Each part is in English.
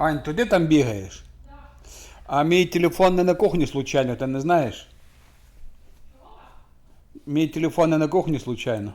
Ань, то ти там бігаєш? А мій телефон не на кухні случайно, ти не знаєш? Мій телефон не на кухні случайно.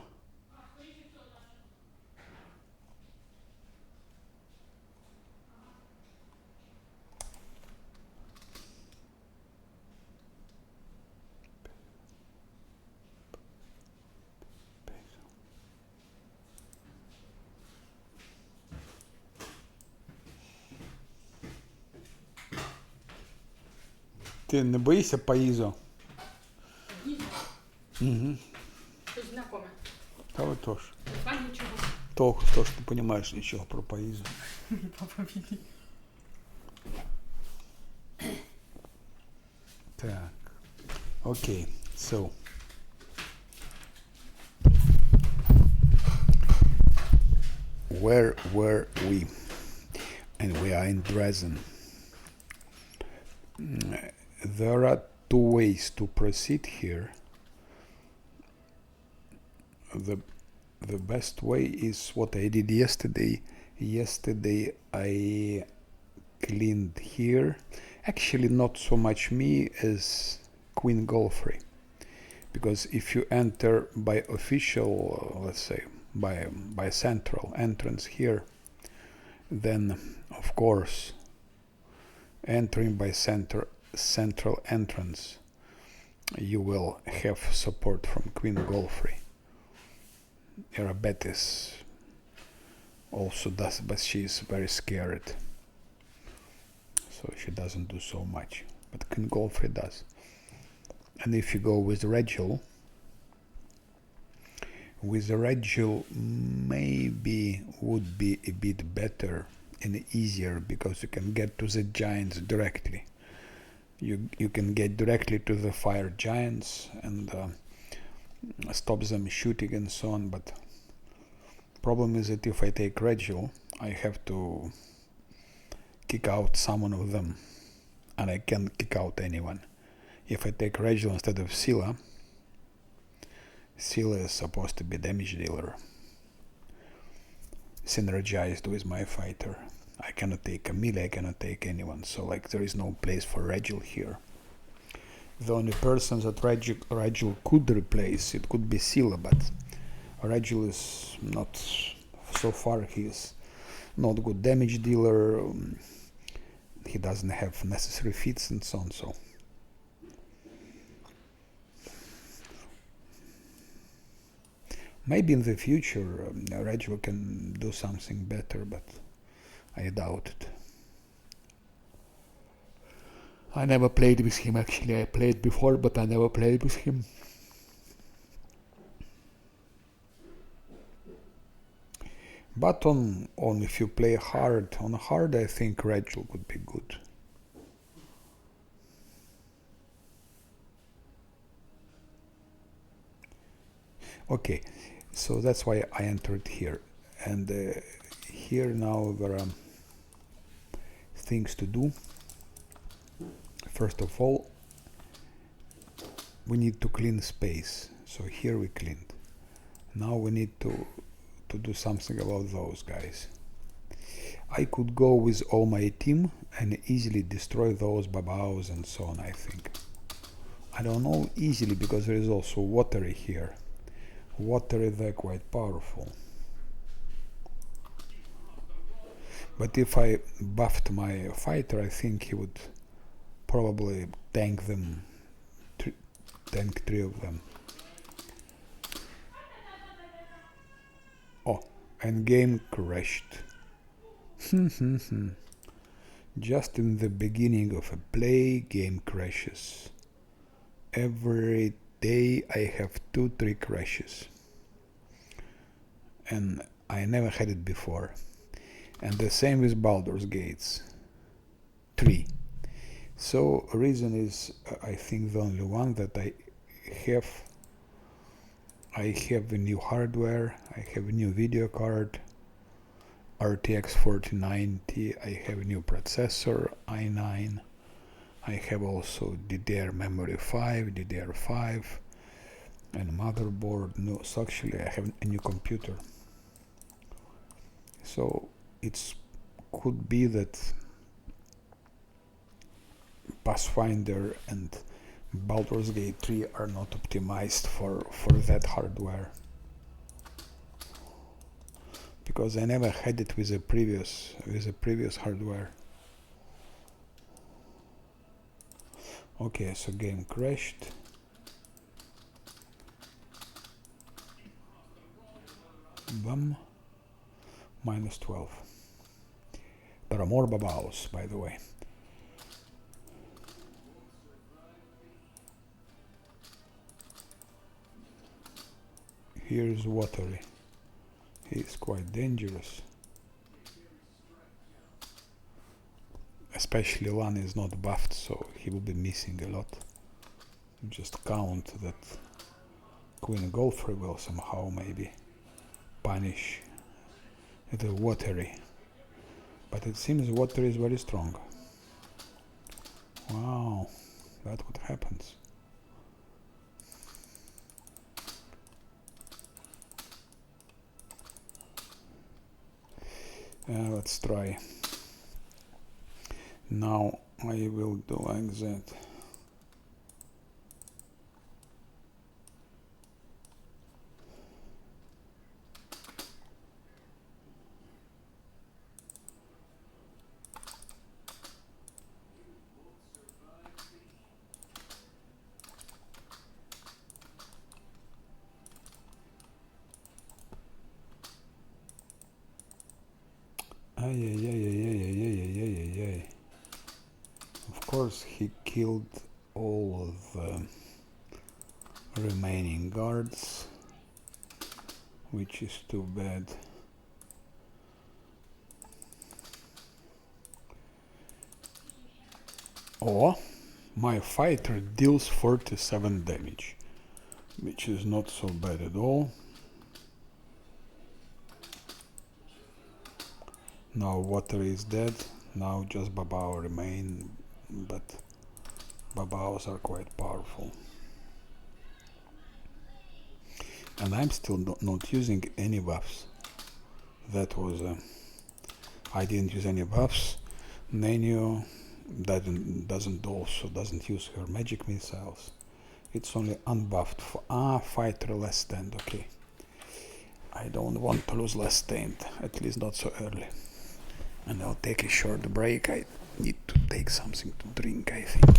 Ти не боїшся Паїзо? Угу. Щось знакоме. Та ви тож. Два нічого. То ж ти не розумієш нічого про Паїзо. Папа Віллі. Так. Окей. So. Where were we? And we are in Dresden. There are two ways to proceed here. The best way is what I did yesterday. Yesterday I cleaned here. Actually, not so much me as Queen Golfrey. Because if you enter by official, let's say, by central entrance here, then of course entering by central entrance you will have support from Queen Golfrey. Arabetis also does, but she is very scared, so she doesn't do so much, but Queen Golfrey does. And if you go with Regil maybe would be a bit better and easier, because you can get to the giants directly. You can get directly to the fire giants and stop them shooting and so on, but problem is that if I take Regil I have to kick out someone of them, and I can't kick out anyone. If I take Regil instead of Scylla is supposed to be damage dealer, synergized with my fighter. I cannot take Camille, I cannot take anyone, so like there is no place for Regil here. The only person that Regil could replace, it could be Scylla, but Regil is not, so far he is not good damage dealer, he doesn't have necessary feats and so on, so maybe in the future Regil can do something better, but I doubt it. I never played with him actually. I played before, but I never played with him. But on if you play hard, on hard I think Regil could be good. Okay, so that's why I entered here, and here now there are things to do. First of all, we need to clean space, so here we cleaned. Now we need to do something about those guys. I could go with all my team and easily destroy those babaos and so on, I think. I don't know easily, because there is also watery here. Watery, they're quite powerful. But if I buffed my fighter, I think he would probably tank them, tank 3 of them. Oh, and game crashed. Just in the beginning of a play, game crashes. Every day I have 2-3 crashes, and I never had it before. And the same with Baldur's Gates 3. So reason is I think the only one that I have a new hardware, I have a new video card, RTX 4090, I have a new processor, i9, I have also DDR memory 5, DDR5, and motherboard. No, so actually I have a new computer. So it could be that Pathfinder and Baldur's Gate 3 are not optimized for that hardware, because I never had it with a previous hardware. Okay, so game crashed. Bum. Minus 12. There are more babaos, by the way. Here's Watery. He's quite dangerous. Especially Lan is not buffed, so he will be missing a lot. Just count that Queen Golfrey will somehow maybe punish the Watery. But it seems Watery is very strong. Wow, that's what happens. Let's try. Now I will do like that. Ay. Of course he killed all of the remaining guards, which is too bad. Oh, my fighter deals 47 damage, which is not so bad at all. Now Water is dead, now just Babao remain, but Babaos are quite powerful. And I'm still not using any buffs. That was... I didn't use any buffs. Nenio doesn't use her magic missiles. It's only unbuffed for fighter less stand. Okay, I don't want to lose less stand, at least not so early. And I'll take a short break. I need to take something to drink, I think.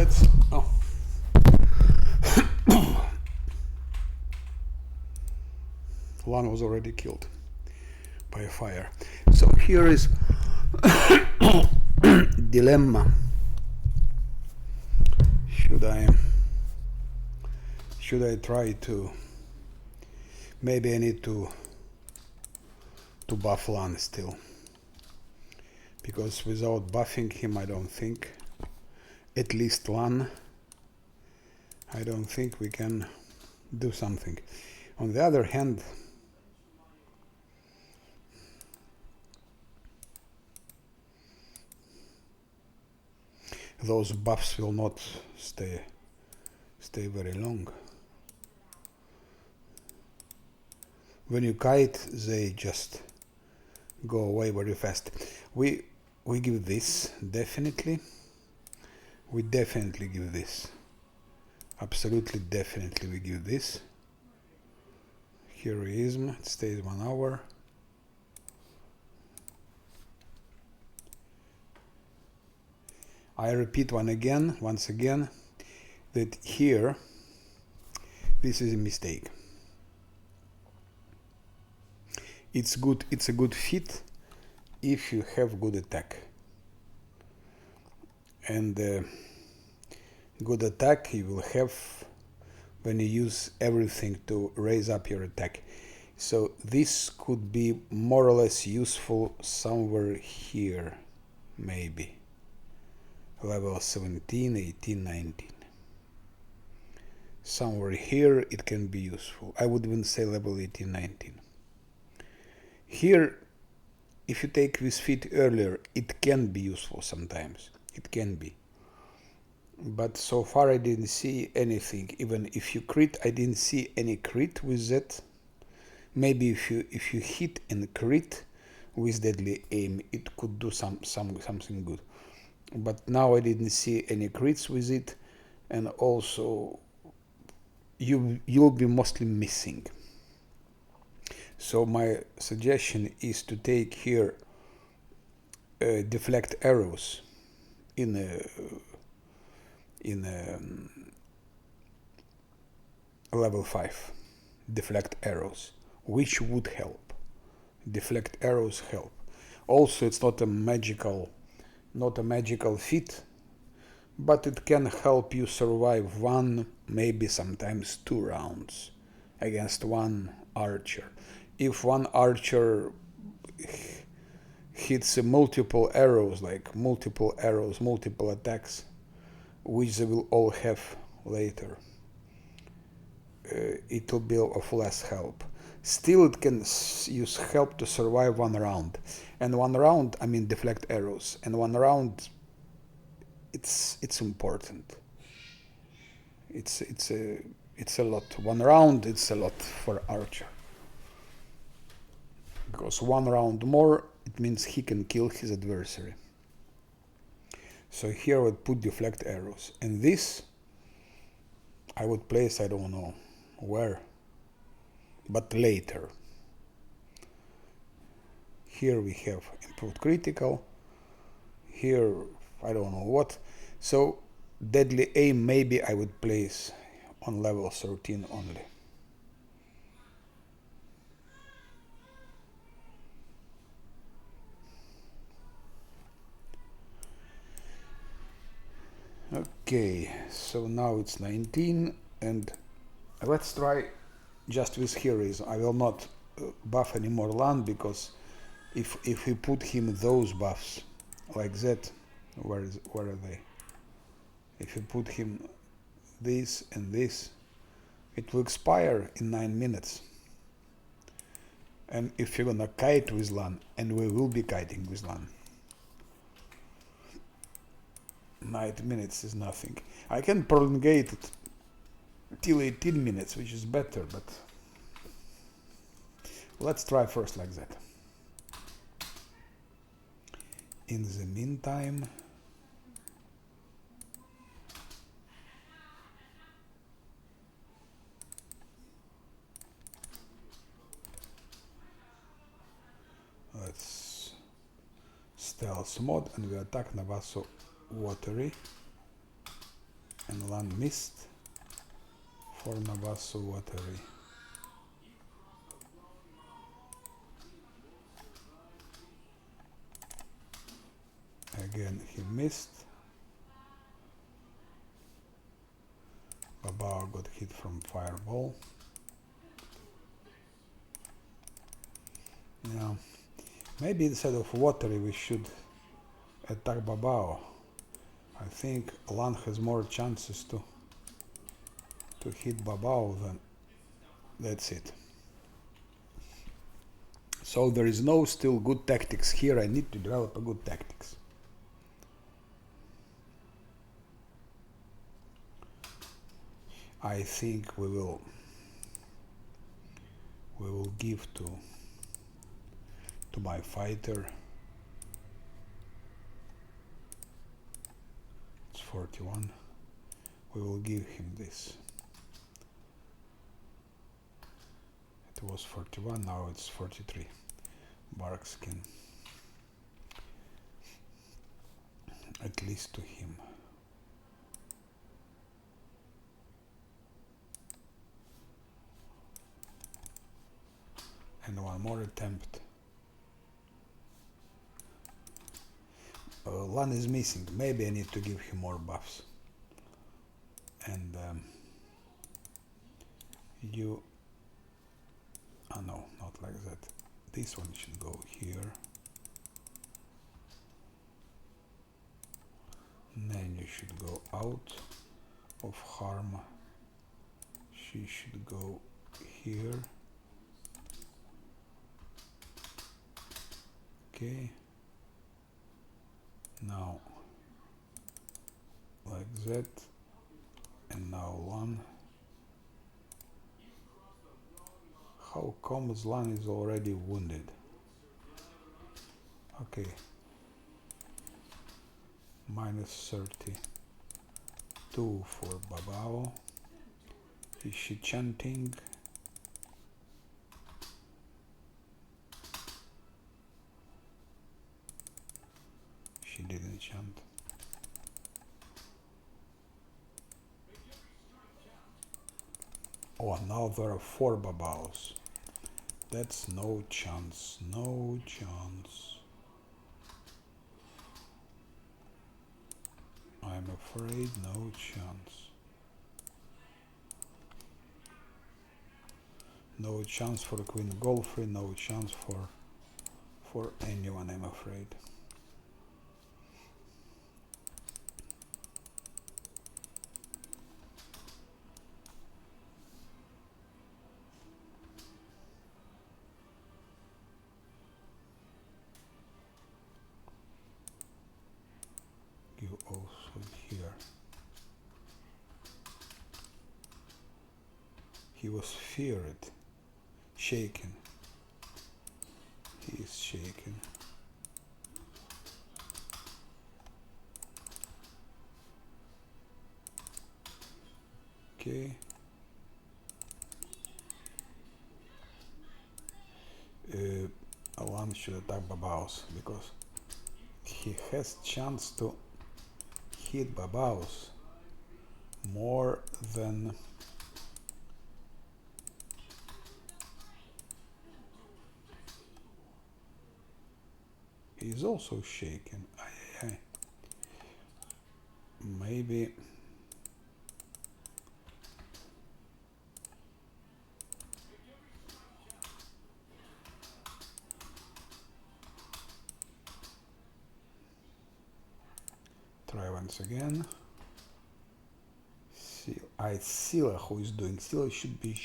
that's... Oh. One was already killed by a fire. So here is dilemma. Should I try to... Maybe I need to buff Lan still. Because without buffing him, I don't think, at least Lan, I don't think we can do something. On the other hand, those buffs will not stay very long. When you kite, they just go away very fast. We give this, definitely. We definitely give this. Absolutely, definitely we give this. Heroism, it stays 1 hour. I repeat once again, that here, this is a mistake. It's a good fit if you have good attack. And good attack you will have when you use everything to raise up your attack. So this could be more or less useful somewhere here, maybe. Level 17, 18, 19. Somewhere here it can be useful. I would even say level 18, 19. Here, if you take this feat earlier, it can be useful sometimes. It can be. But so far I didn't see anything. Even if you crit, I didn't see any crit with that. Maybe if you hit and crit with deadly aim, it could do something good. But now I didn't see any crits with it, and also you'll be mostly missing. So my suggestion is to take here deflect arrows in level 5. Deflect arrows, which would help. Deflect arrows help. Also, it's not a magical feat, but it can help you survive 1, maybe sometimes 2 rounds against 1 archer. If 1 archer hits multiple arrows, multiple attacks, which they will all have later, it will be of less help. Still, it can use help to survive 1 round. And 1 round, I mean deflect arrows. And 1 round, it's important. It's a lot. 1 round, it's a lot for archer. Because 1 round more, it means he can kill his adversary. So here I would put deflect arrows. And this, I would place, I don't know where, but later. Here we have improved critical. Here, I don't know what. So deadly aim, maybe I would place on level 13 only. Okay, so now it's 19, and let's try just with heroism. I will not buff anymore Lan, because if we put him those buffs like that, where are they? If you put him this and this, it will expire in 9 minutes. And if you're gonna kite with Lan, and we will be kiting with Lan, 9 minutes is nothing. I can prolongate it till 18 minutes, which is better, but let's try first like that. In the meantime, let's stealth mode, and we attack Navaso WoTR. and Lan missed for Nabasu WoTR. Again he missed. Babao got hit from fireball. Yeah, maybe instead of WoTR we should attack Babao. I think Lan has more chances to hit Babao than that's it. So there is no still good tactics here. I need to develop a good tactics. I think we will give to my fighter. It's 41. We will give him this. It was 41, now it's 43. Mercs can at least to him. And one more attempt. Lan is missing. Maybe I need to give him more buffs. And you... Oh no, not like that. This one should go here. Then you should go out of harm. She should go here. Okay. Now like that. And now Lan. How come Lan is already wounded? Okay. Minus 32 for Babao. Is she chanting? She didn't chant. Oh, now there are 4 Babaos. That's no chance, no chance. I'm afraid no chance. No chance for Queen Golfrey, no chance for anyone, I'm afraid. You also here. He was feared, shaken. He is shaken. Okay. Alan should attack Babaos because he has chance to hit Babaos more than he's also shaken. Maybe try once again. It's Scylla who is doing. Scylla should be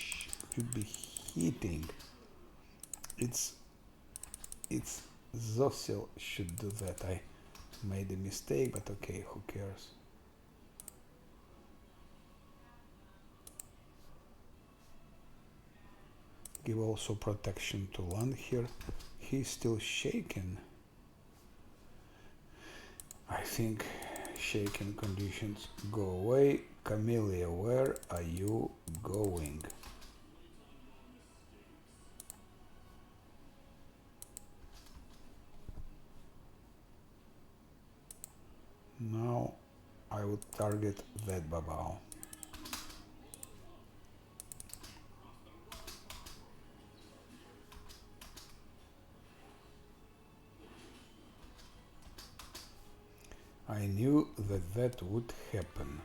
hitting. It's Zosil should do that. I made a mistake, but okay, who cares? Give also protection to Lan here. He's still shaken. I think shaken conditions go away. Camellia, where are you going? Now I would would target that babao. I knew that that would happen.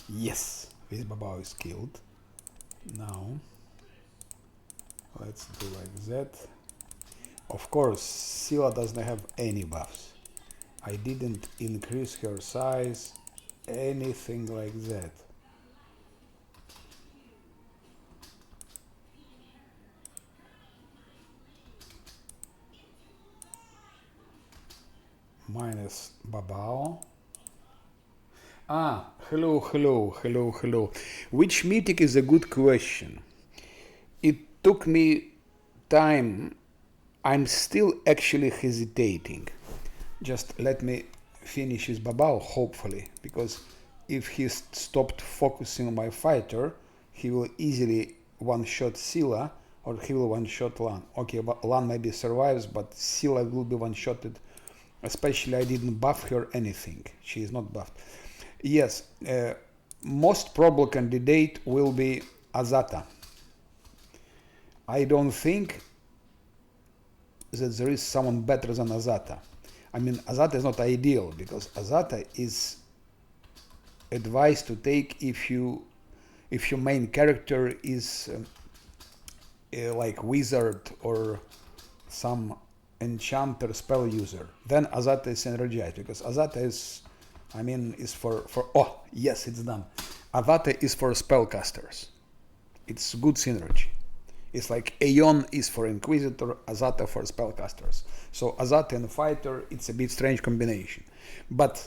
Yes, this babao is killed. Now, let's do like that. Of course, Scylla doesn't have any buffs. I didn't increase her size, anything like that. Minus babao. Ah, hello. Which mythic is a good question. It took me time. I'm still actually hesitating. Just let me finish his babao, hopefully, because if he stopped focusing on my fighter, he will easily one-shot Scylla, or he will one-shot Lan. Okay, but Lan maybe survives, but Scylla will be one-shotted. Especially I didn't buff her anything. She is not buffed. Yes, most probable candidate will be Azata. I don't think that there is someone better than Azata. I mean, Azata is not ideal because Azata is advised to take if your main character is like wizard or some enchanter spell user. Then Azata is synergized because Azata is, is for oh yes, it's done. Azata is for spellcasters. It's good synergy. It's like Aeon is for Inquisitor, Azata for spellcasters. So Azata and Fighter, it's a bit strange combination. But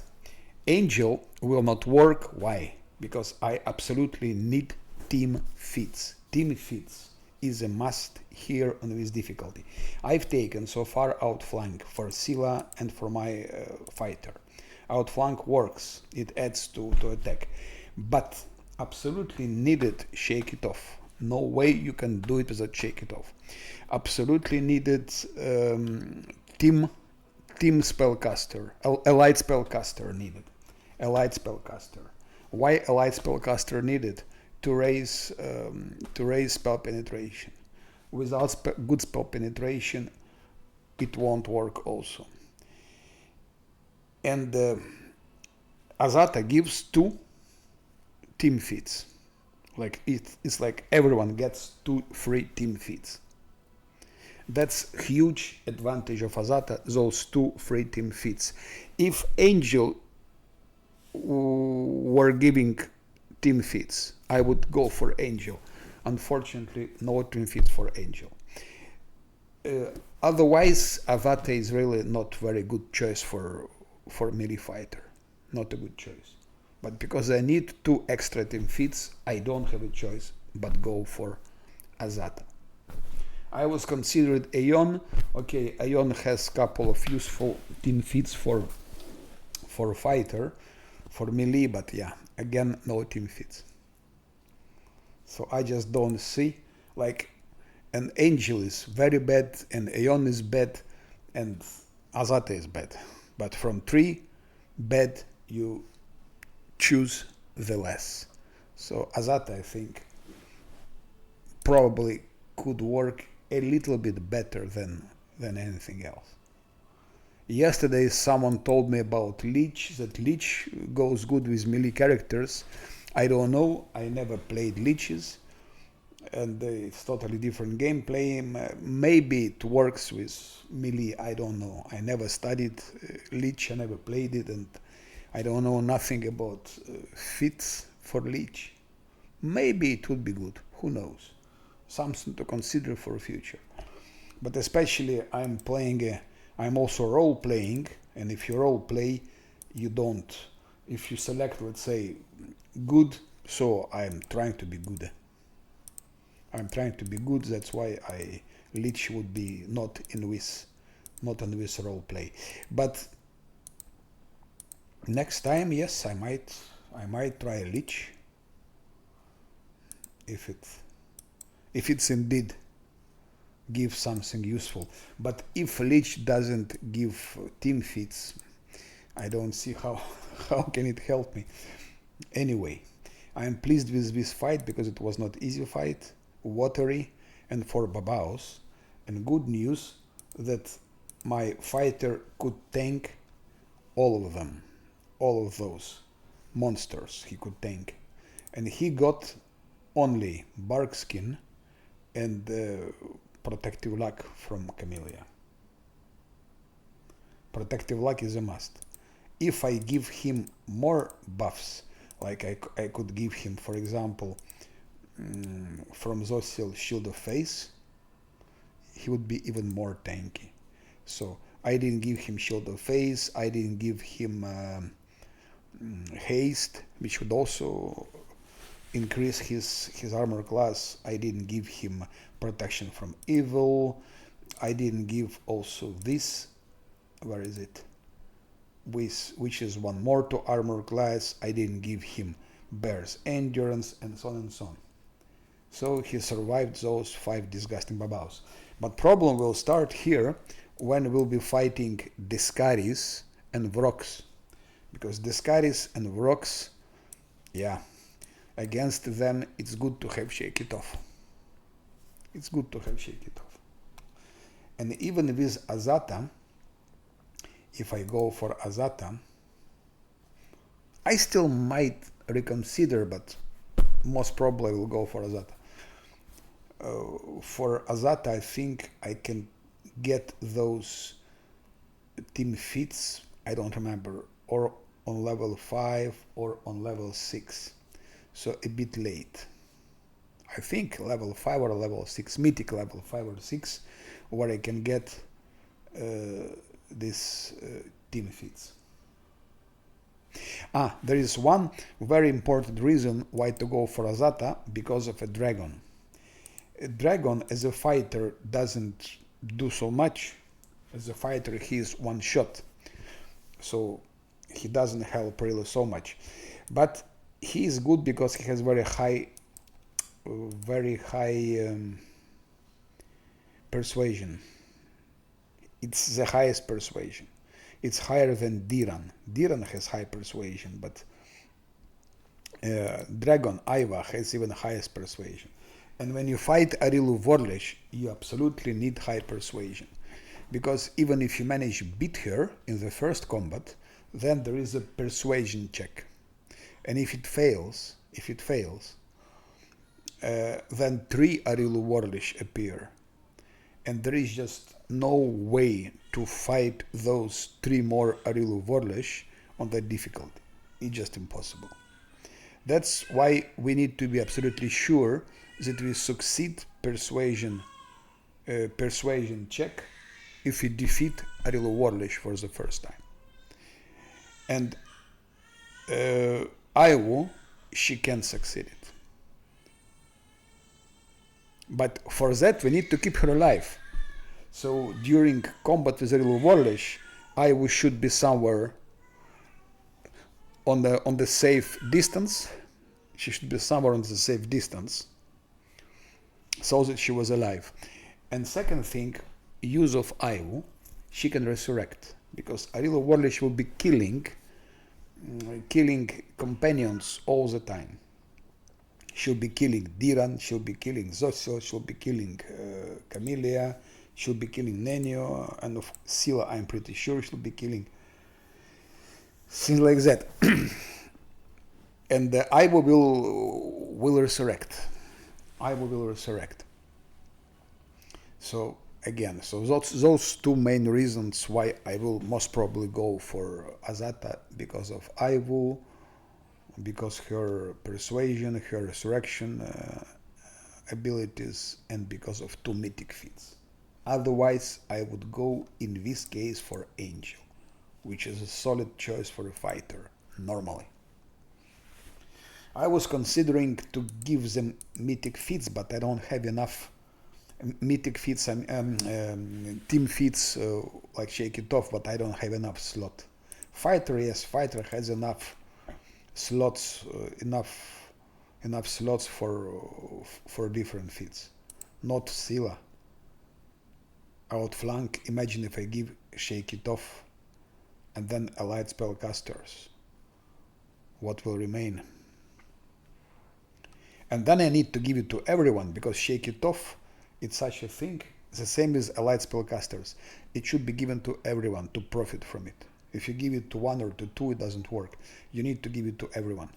Angel will not work. Why? Because I absolutely need team feats. Team feats is a must here on this difficulty. I've taken so far outflank for Scylla and for my fighter. Outflank works. It adds to attack. But absolutely needed shake it off. No way you can do it without shake it off. Absolutely needed team spellcaster, allied spellcaster needed. Allied spellcaster. Why allied spellcaster needed? To raise spell penetration. Without good spell penetration, it won't work also. And Azata gives 2 team feats. Like it's like everyone gets 2 free team feats. That's huge advantage of Azata, those 2 free team feats. If Angel were giving team feats, I would go for Angel. Unfortunately, no team feats for Angel. Otherwise, Azata is really not very good choice for melee fighter. Not a good choice. But because I need 2 extra team feats, I don't have a choice but go for Azata. I was considered Aeon. Okay, Aeon has couple of useful team feats for fighter, for melee, but yeah, again, no team feats. So I just don't see, like, an Angel is very bad, and Aeon is bad, and Azata is bad. But from 3 bad, you choose the less. So Azata, I think, probably could work a little bit better than anything else. Yesterday someone told me about Lich, that Lich goes good with melee characters. I don't know, I never played Liches, and it's totally different gameplay. Maybe it works with melee, I don't know. I never studied Lich, I never played it, and I don't know nothing about fits for Lich. Maybe it would be good, who knows. Something to consider for the future. But especially I'm also role playing, and if you role play, you don't, if you select, let's say, good, so I'm trying to be good. That's why Lich would be not on this role play. But next time, yes, I might try Lich if if it's indeed give something useful. But if Lich doesn't give team feats, I don't see how how can it help me. Anyway, I am pleased with this fight because it was not easy fight, watery, and for Babaos. And good news that my fighter could tank all of them, all of those monsters he could tank. And he got only bark skin and protective luck from Camellia. Protective luck is a must. If I give him more buffs, like I could give him, for example, from Zosil Shield of Face, he would be even more tanky. So I didn't give him Shield of Face, I didn't give him Haste, which would also increase his armor class. I didn't give him protection from evil. I didn't give also this, where is it? Which is one more to armor class. I didn't give him Bear's Endurance, and so on and so on. So he survived those 5 disgusting Babaos. But problem will start here when we'll be fighting Discaris and Vrox. Because Discaris and Vrox, yeah, against them it's good to have Shake It Off. It's good to have Shake It Off. And even with Azata, if I go for Azata, I still might reconsider, but most probably I will go for Azata. For Azata, I think I can get those team feats, I don't remember, or on level 5 or on level 6. So a bit late. I think level 5 or level 6, mythic level 5 or 6, where I can get this team feats. There is one very important reason why to go for Azata, because of a dragon. A dragon as a fighter doesn't do so much. As a fighter he is one shot, so he doesn't help really so much. But he is good because he has very high persuasion. It's the highest persuasion. It's higher than Diran. Diran has high persuasion, but Dragon Aiva has even highest persuasion. And when you fight Arilu Vorlish, you absolutely need high persuasion. Because even if you manage to beat her in the first combat, then there is a persuasion check. And if it fails, then 3 Arilu Vorlish appear. And there is just no way to fight those 3 more Arilu Vorlish on that difficulty. It's just impossible. That's why we need to be absolutely sure that we succeed persuasion check if we defeat Arilu Vorlish for the first time. And Aiwu, she can succeed it. But for that we need to keep her alive. So during combat with Arilu Vorlish, Aiwu should be somewhere on the safe distance. She should be somewhere on the safe distance, so that she was alive. And second thing, use of Aiwu, she can resurrect, because Arilu Vorlish will be killing companions all the time. She'll be killing Diran, she'll be killing Zosil, she'll be killing Camellia, she'll be killing Nenio, and of Scylla I'm pretty sure she'll be killing. Things like that. And Aiwu will resurrect. Aiwu will resurrect. So again, so those 2 main reasons why I will most probably go for Azata, because of Aiwu, because her persuasion, her resurrection abilities, and because of 2 mythic feats. Otherwise, I would go in this case for Angel, which is a solid choice for a fighter, normally. I was considering to give them mythic feats, but I don't have enough mythic feats, team feats like Shake It Off, but I don't have enough slot. Fighter, yes, fighter has enough slots, enough slots for different feats. not Scylla. Outflank, imagine if I give Shake It Off and then allied spellcasters. What will remain? And then I need to give it to everyone because Shake It Off, it's such a thing. The same as allied spellcasters. It should be given to everyone to profit from it. If you give it to one or to two, it doesn't work. You need to give it to everyone.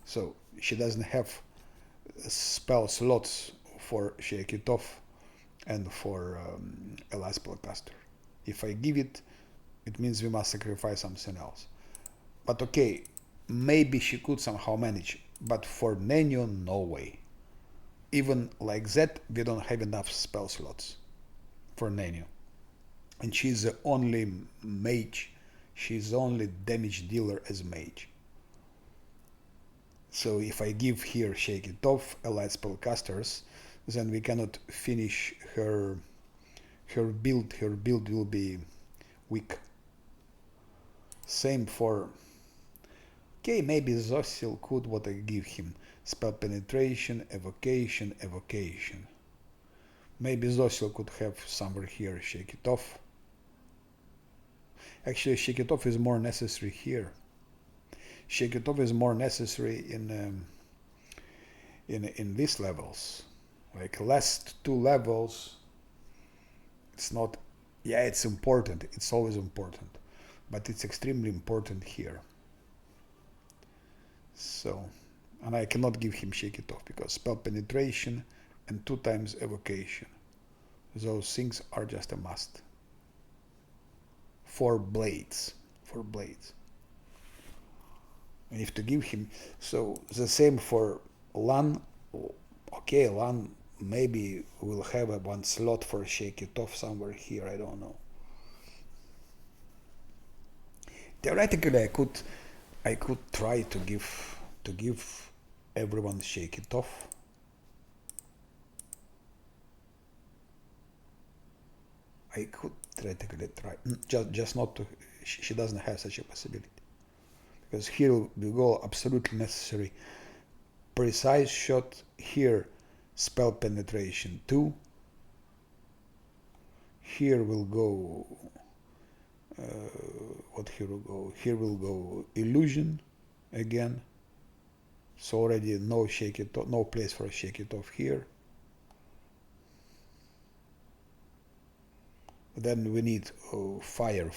So she doesn't have spell slots for Shake It Off and for allied spellcaster. If I give it, it means we must sacrifice something else. But okay, maybe she could somehow manage. But for Nenio, no way. Even like that, we don't have enough spell slots for Nenio. And she's the only mage. She's the only damage dealer as mage. So if I give here Shake It Off, allied spellcasters, then we cannot finish her build. Her build will be weak. Same for... Okay, maybe Zosil could what I give him. Spell penetration, evocation, evocation. Maybe Zosil could have somewhere here Shake It Off. Actually, Shake It Off is more necessary here. Shake It Off is more necessary in these levels. Like last two levels, it's not... Yeah, it's important. It's always important. But it's extremely important here. So, and I cannot give him Shake It Off because spell penetration and 2 times evocation. Those things are just a must. For blades. And if to give him, so the same for Lan. Okay, Lan maybe will have a one slot for Shake It Off somewhere here. I don't know. Theoretically, I could try to give everyone Shake It Off. I could theoretically try, just not to. She doesn't have such a possibility because here we go absolutely necessary. Precise shot here, spell penetration 2. Here will go. What here will go? Here will go illusion again. So already no Shake It Off, no place for a Shake It Off here. Then we need fire.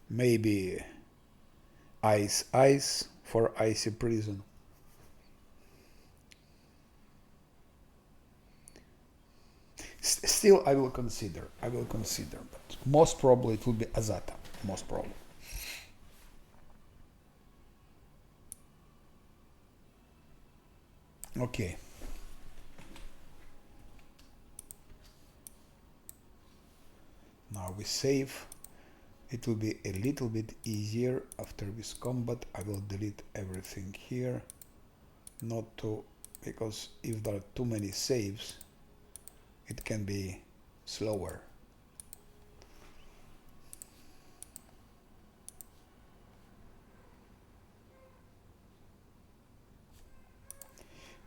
Maybe ice for icy prison. Still, I will consider, but most probably it will be Azata, most probably. Okay. Now we save. It will be a little bit easier after this combat. I will delete everything here. Not to, because if there are too many saves, it can be slower.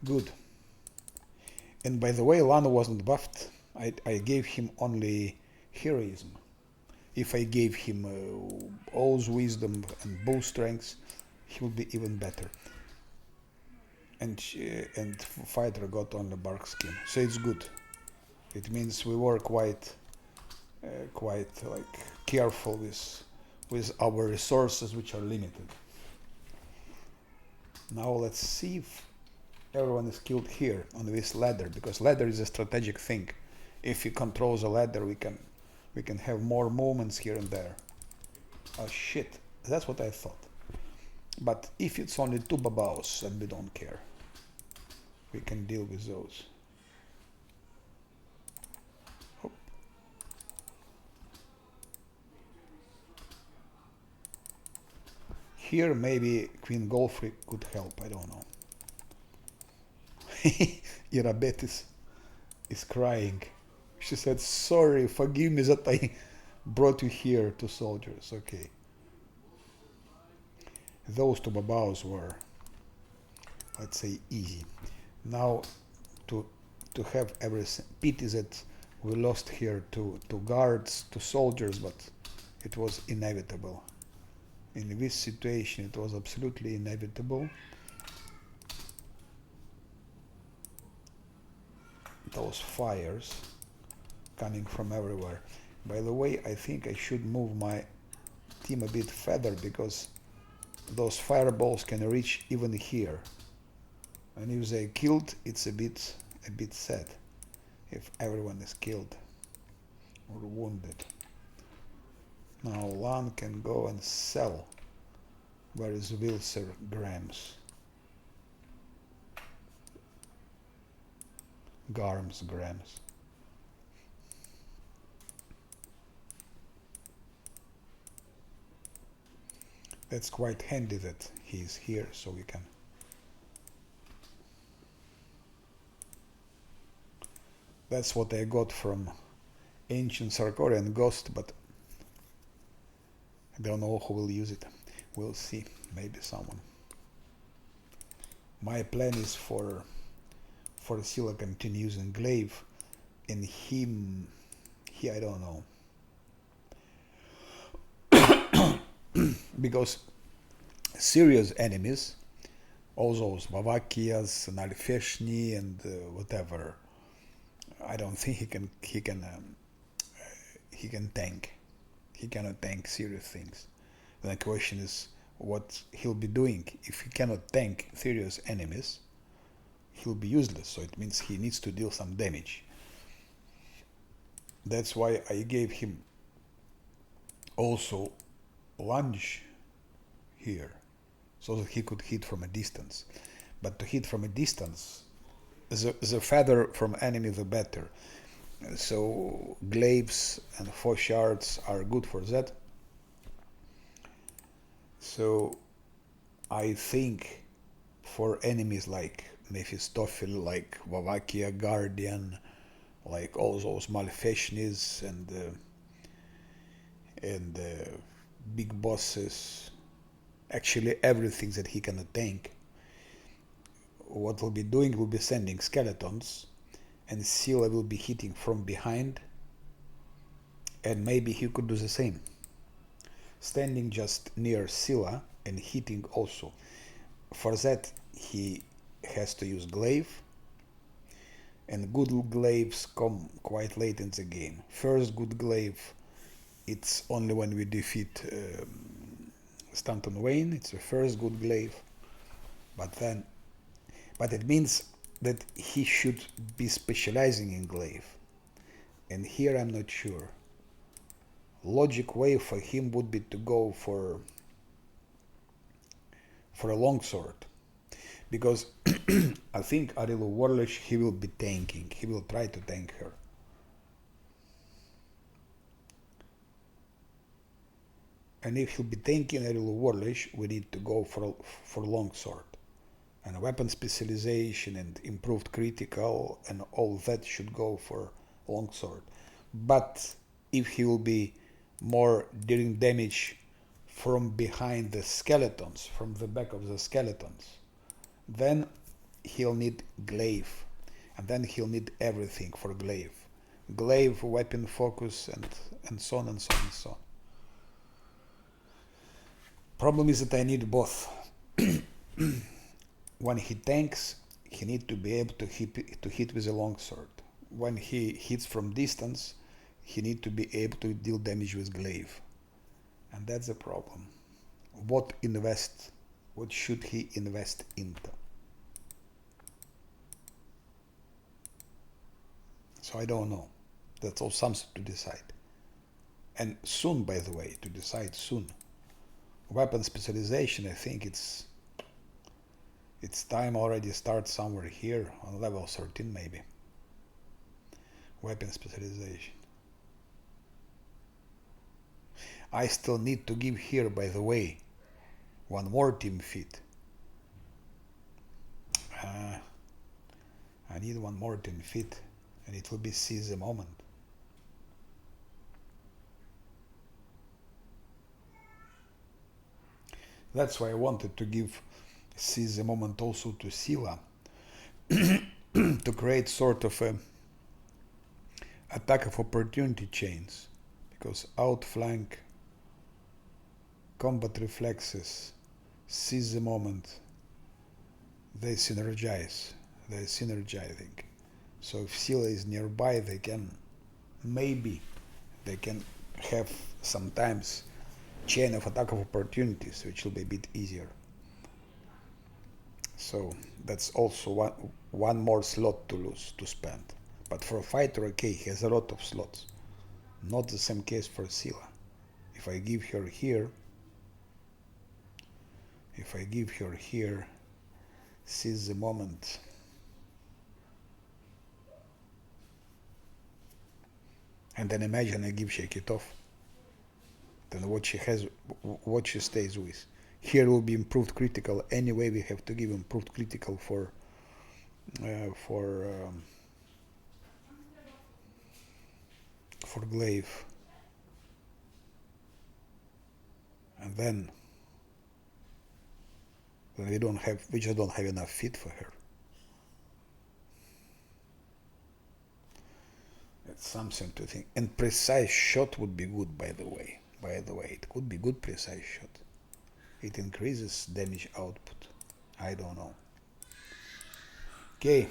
Good. And by the way, Lano wasn't buffed. I gave him only heroism. If I gave him Oath's wisdom and bow strength, he would be even better. And fighter got only bark skin, so it's good. It means we were quite like careful with our resources, which are limited. Now let's see if everyone is killed here on this ladder, because ladder is a strategic thing. If we control the ladder, we can have more movements here and there. Oh shit, that's what I thought. But if it's only 2 babaos, then we don't care. We can deal with those. Hop. Here maybe Queen Golfrey could help, I don't know. Irabetis is crying. She said, sorry, forgive me that I brought you here to soldiers. Okay. those two babaos were, let's say, easy. Now to have everything. Pity that we lost here to guards, to soldiers, but it was inevitable. In this situation, it was absolutely inevitable. Those fires coming from everywhere. By the way, I think I should move my team a bit further because those fireballs can reach even here. And if they're killed, it's a bit sad if everyone is killed or wounded. Now Lan can go and sell. Where is Wilser Grams? Grams. That's quite handy that he's here, so we can. That's what I got from Ancient Sarkorian Ghost, but I don't know who will use it. We'll see. Maybe someone. My plan is for Scylla continue using Glaive, and he I don't know. Because serious enemies, all those Bavakias, Nalfeshni, and whatever, I don't think he can tank. He cannot tank serious things. The question is what he'll be doing. If he cannot tank serious enemies, he'll be useless. So it means he needs to deal some damage. That's why I gave him also lunge here, so that he could hit from a distance. But to hit from a distance, the further from enemy the better. So glaives and shards are good for that. So I think for enemies like Mephistopheles, like Vavakia Guardian, like all those Malfeshnis and big bosses, actually everything that he cannot tank, what we'll be doing will be sending skeletons, and Scylla will be hitting from behind, and maybe he could do the same, standing just near Scylla and hitting also. For that he has to use glaive, and good glaives come quite late in the game. First good glaive, it's only when we defeat Stanton Wayne, it's the first good glaive, but it means that he should be specializing in glaive, and here I'm not sure. Logic way for him would be to go for a longsword, because I think Arilu Warlish, he will be tanking, he will try to tank her. And if he'll be tanking Arilu Warlish, we need to go for longsword. And weapon specialization and improved critical and all that should go for longsword. But if he will be more dealing damage from behind the skeletons, from the back of the skeletons, then he'll need glaive, and then he'll need everything for glaive. Glaive, weapon focus, and so on and so on and so on. Problem is that I need both. When he tanks, he needs to be able to hit with a longsword. When he hits from distance, he needs to be able to deal damage with glaive. And that's the problem. What should he invest into? So I don't know. That's all something to decide. And soon, by the way, to decide soon. Weapon specialization, I think it's time already start somewhere here on level 13 maybe. Weapon specialization. I still need to give here, by the way, one more team feat. I need one more team feat, and it will be seize the moment. That's why I wanted to give seize the moment also to Sila to create sort of a attack of opportunity chains, because outflank, combat reflexes, seize the moment, they synergize. They're synergizing. So if Sila is nearby, maybe they can have sometimes chain of attack of opportunities, which will be a bit easier. So that's also one more slot to lose, to spend. But for a fighter, okay, he has a lot of slots. Not the same case for Sila. If I give her here, seize the moment. And then imagine I give shake it off. Then what she stays with. Here will be improved critical. Anyway, we have to give improved critical for glaive. And then we just don't have enough fit for her. It's something to think. And precise shot would be good, by the way. It could be good precise shot. It increases damage output. I don't know. Okay.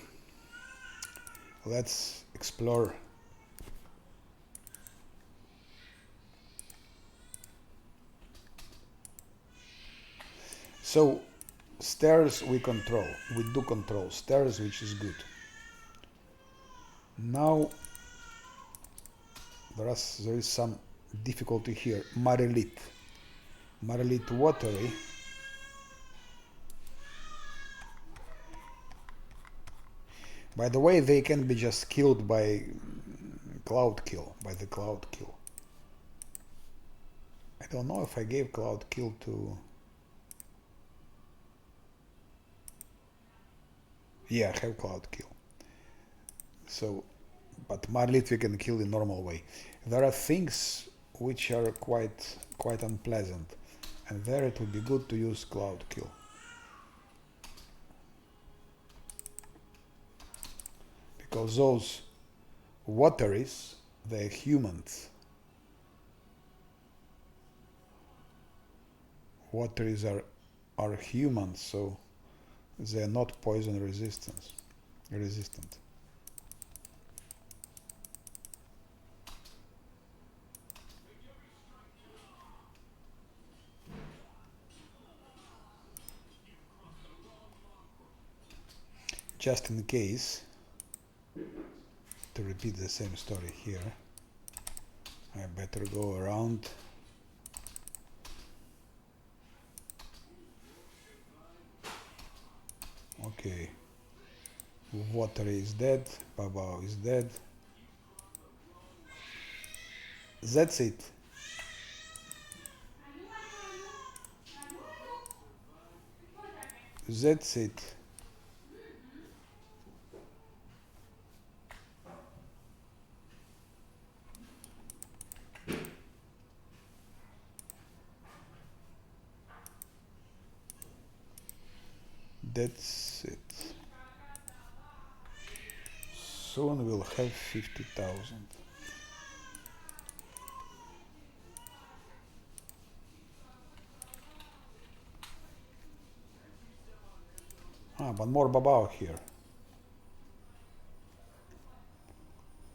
Let's explore. So stairs we do control stairs, which is good. Now there is some difficulty here. Marelit WoTR. By the way, they can be just killed by the cloud kill. I don't know if I gave cloud kill to... Yeah, I have cloud kill. So, but Marlit we can kill in normal way. There are things which are quite unpleasant, and there it would be good to use cloud kill. Because those WoTRs, they're humans. WoTRs are humans, so they're not poison resistant. Just in case, to repeat the same story here, I better go around. Okay, WoTR is dead, Babao is dead. That's it. That's it. That's it. Soon we'll have 50,000. But more Babao here.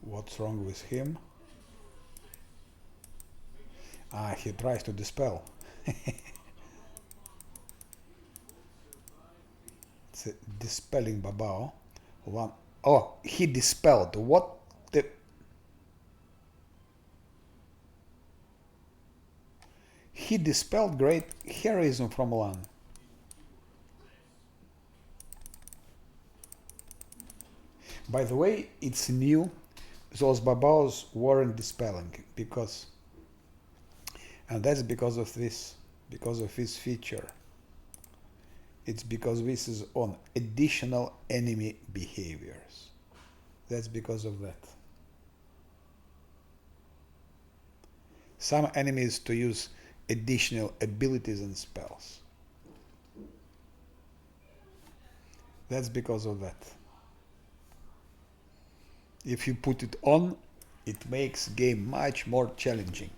What's wrong with him? He tries to dispel. It's a dispelling Babao. One. Oh, he dispelled. What the... He dispelled great heroism from Lan. By the way, it's new. Those Babaos weren't dispelling because... And that's because of this feature. It's because this is on additional enemy behaviors. That's because of that. Some enemies to use additional abilities and spells. That's because of that. If you put it on, it makes game much more challenging.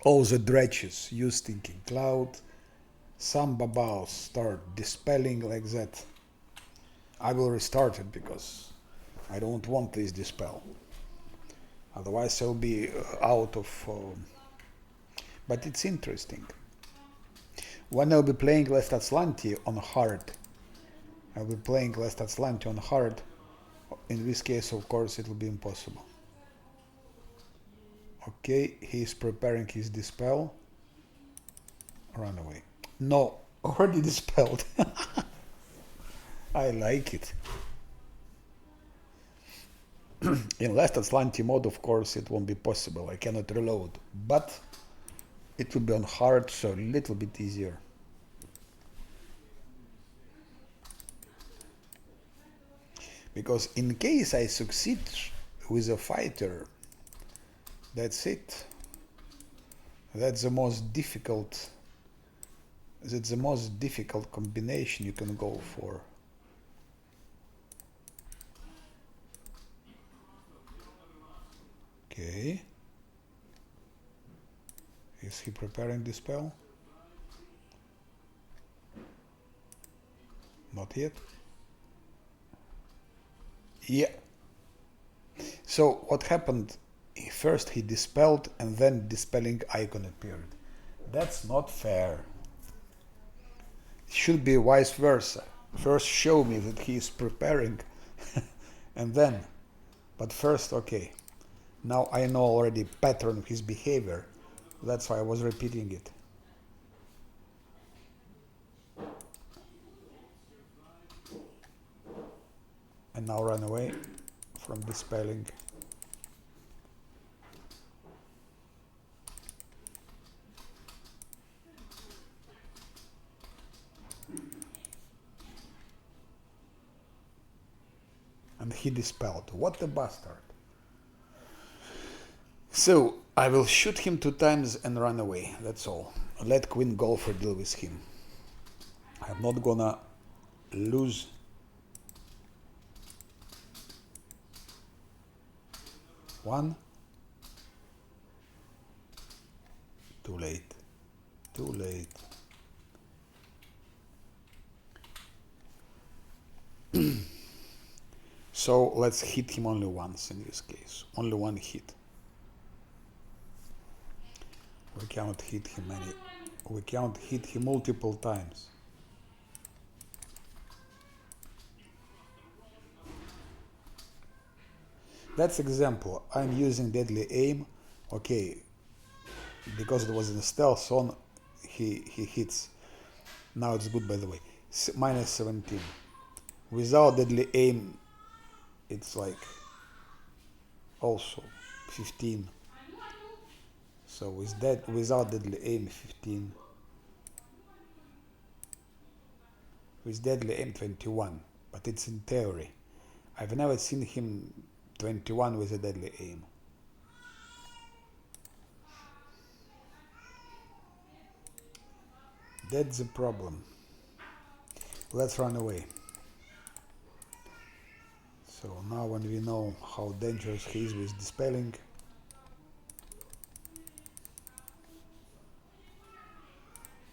All the dredges use thinking cloud, some babals start dispelling like that. I will restart it because I don't want this dispel. Otherwise I'll be out of... but it's interesting. When I'll be playing Last Atlanti on hard, I'll be playing Last Atlanti on hard. In this case, of course, it will be impossible. Okay, he's preparing his dispel. Run away. No, already dispelled. I like it. In Last Atlanti mode, of course, it won't be possible. I cannot reload. But it will be on hard, so a little bit easier. Because in case I succeed with a fighter, that's it. That's the most difficult. That's the most difficult combination you can go for. Okay. Is he preparing the spell? Not yet. Yeah. So what happened? First he dispelled and then dispelling icon appeared. That's not fair. It should be vice versa. First show me that he is preparing and then. But first, okay. Now I know already pattern of his behavior. That's why I was repeating it. And now run away from dispelling. And he dispelled. What a bastard. So I will shoot him 2 times and run away. That's all. Let Queen Golfer deal with him. I'm not gonna lose. One. Too late. Too late. So let's hit him only once in this case. Only one hit. We can't hit him we can't hit him multiple times. That's example. I'm using deadly aim. Okay, because it was in stealth on, he hits. Now it's good, by the way. Minus 17. Without deadly aim, it's like also 15. So with that, without deadly aim, 15. With deadly aim, 21. But it's in theory. I've never seen him 21 with a deadly aim. That's the problem. Let's run away. So now when we know how dangerous he is with dispelling,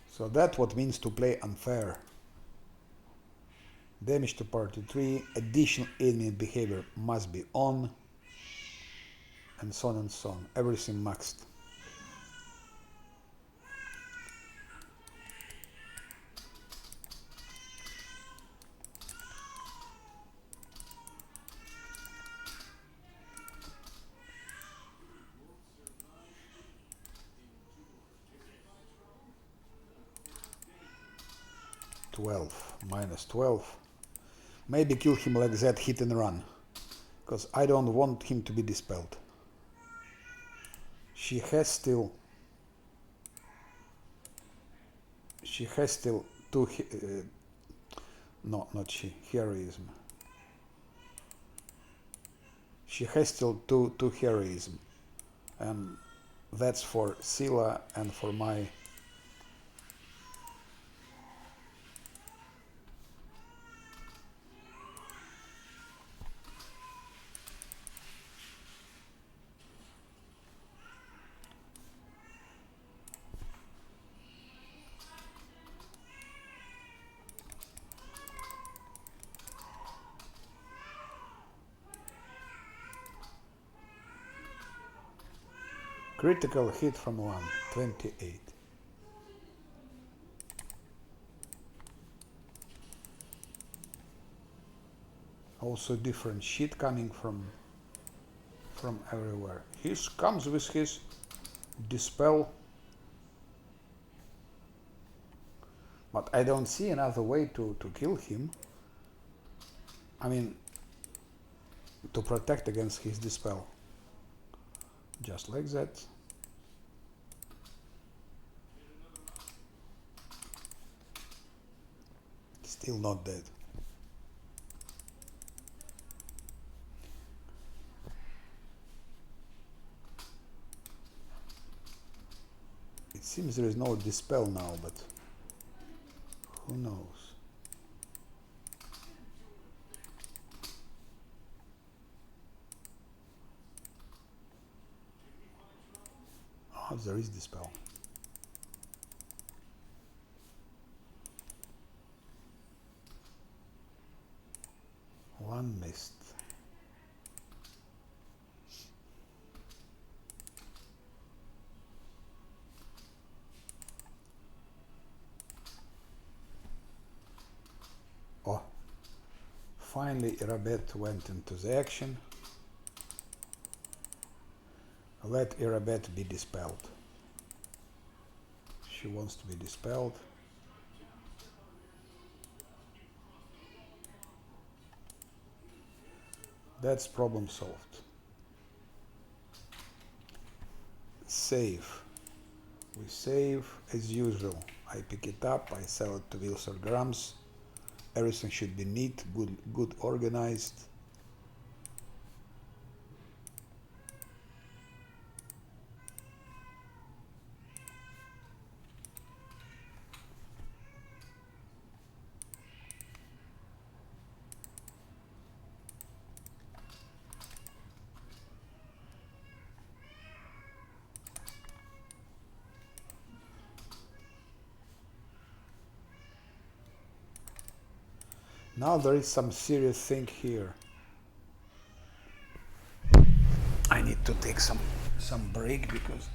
so that's what means to play unfair. Damage to party 3, additional enemy behavior must be on, and so on and so on. Everything maxed. Minus 12. Maybe kill him like that, hit and run. Because I don't want him to be dispelled. She has still two... no, not she. Heroism. She has still two heroism. And that's for Scylla and for my... Critical hit from 1, 28. Also different shit coming from everywhere. He comes with his dispel, but I don't see another way to kill him. I mean, to protect against his dispel. Just like that. Still not dead. It seems there is no dispel now, but who knows? Oh, there is dispel. One missed. Oh, finally Irabet went into the action. Let Irabet be dispelled. She wants to be dispelled. That's problem solved. Save. We save as usual. I pick it up, I sell it to Wheels or Grams. Everything should be neat, good organized. Now there is some serious thing here. I need to take some break because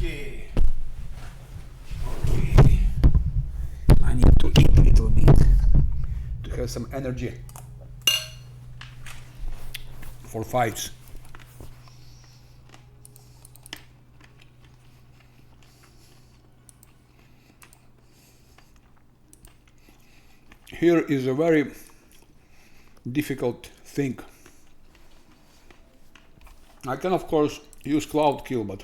Okay. Okay. I need to eat a little bit to have some energy for fights. Here is a very difficult thing. I can of course use cloud kill, but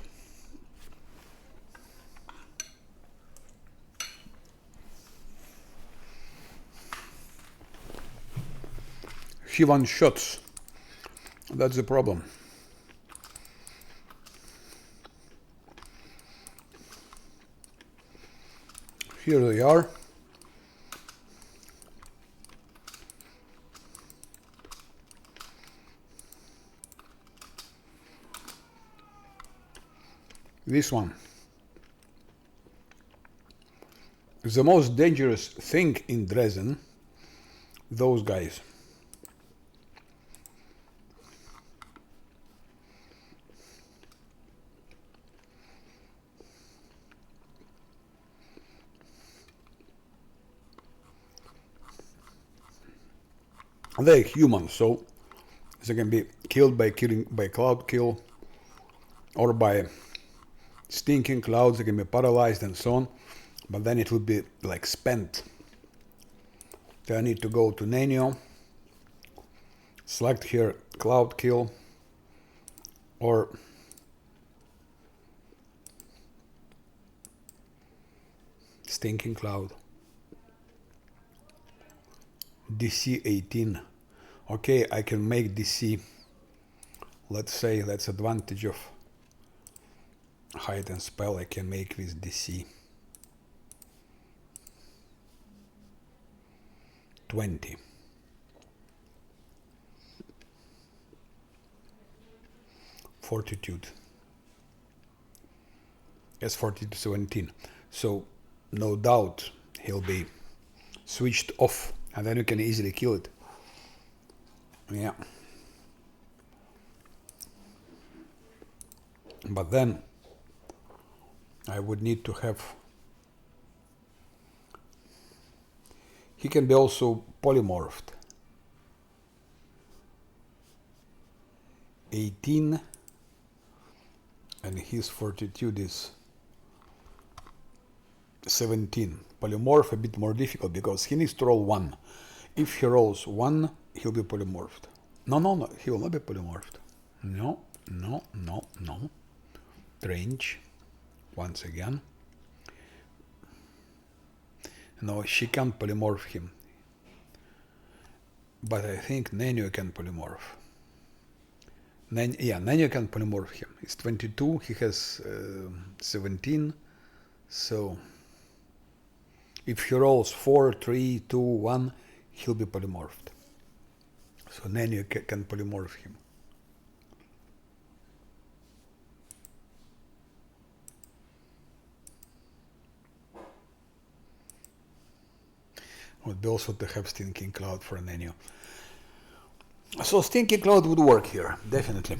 he one shots. That's the problem. Here they are. This one. The most dangerous thing in Dresden, those guys. They're human, so they can be killed by cloud kill or by stinking clouds. They can be paralyzed and so on, but then it would be like spent. Then I need to go to Nenio, select here cloud kill or stinking cloud. DC 18. Okay, I can make DC. Let's say that's advantage of hide and spell. I can make with DC 20. Fortitude. Yes, 40 to 17. So no doubt he'll be switched off and then you can easily kill it. Yeah. But then I would need to have... He can be also polymorphed. 18 and his fortitude is 17. Polymorph a bit more difficult because he needs to roll 1. If he rolls 1, he'll be polymorphed. No, he will not be polymorphed. No. Range, once again. No, she can't polymorph him. But I think Nenio can polymorph. Nenio can polymorph him. It's 22, he has 17. So if he rolls 4, 3, 2, 1, he'll be polymorphed. So Nenio can polymorph him. Would be also to have Stinking Cloud for Nenio. So Stinking Cloud would work here, definitely.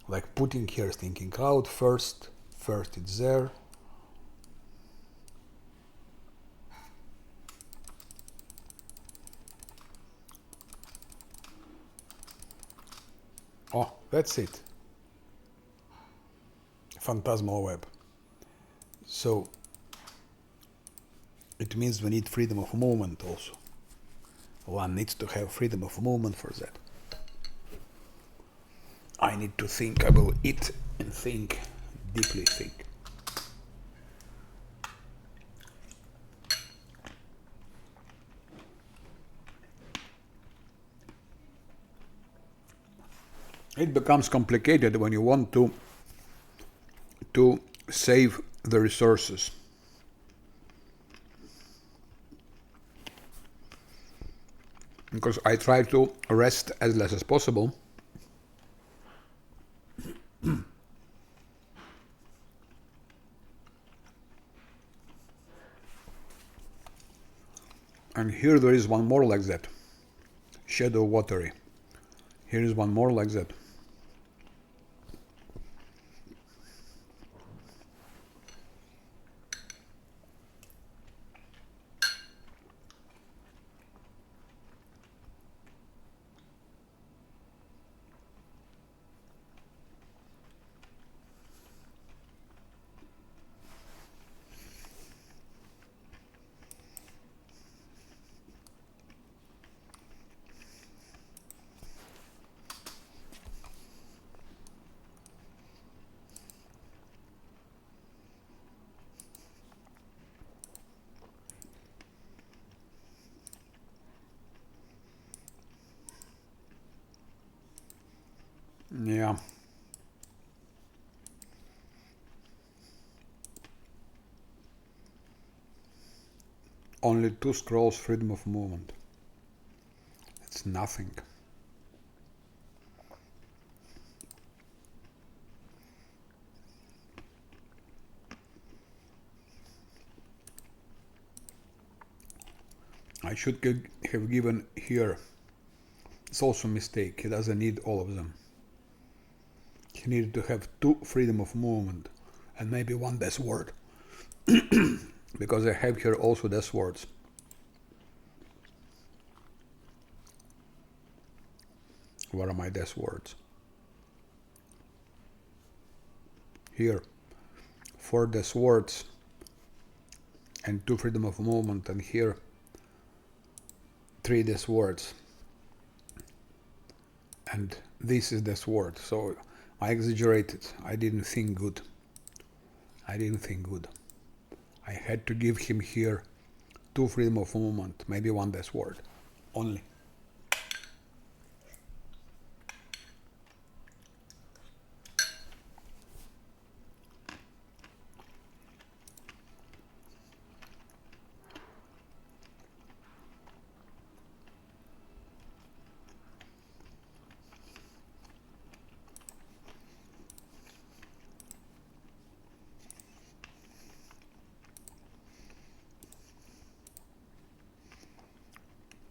Like putting here Stinking Cloud first it's there. Oh, that's it. Phantasmal Web. So it means we need freedom of movement also. One needs to have freedom of movement for that. I need to think. I will eat and think, deeply think. It becomes complicated when you want to save the resources. Because I try to rest as less as possible. And here there is one more like that. Shadow Watery. Here is one more like that. Yeah. Only 2 scrolls freedom of movement. It's nothing. I should have given here. It's also a mistake. He doesn't need all of them. He needed to have 2 freedom of movement and maybe 1 death word. Because I have here also death words. Where are my death words? Here. 4 death words and 2 freedom of movement, and here 3 death words. And this is death word. So I exaggerated. I didn't think good. I had to give him here 2 freedom of movement, maybe 1 death word only.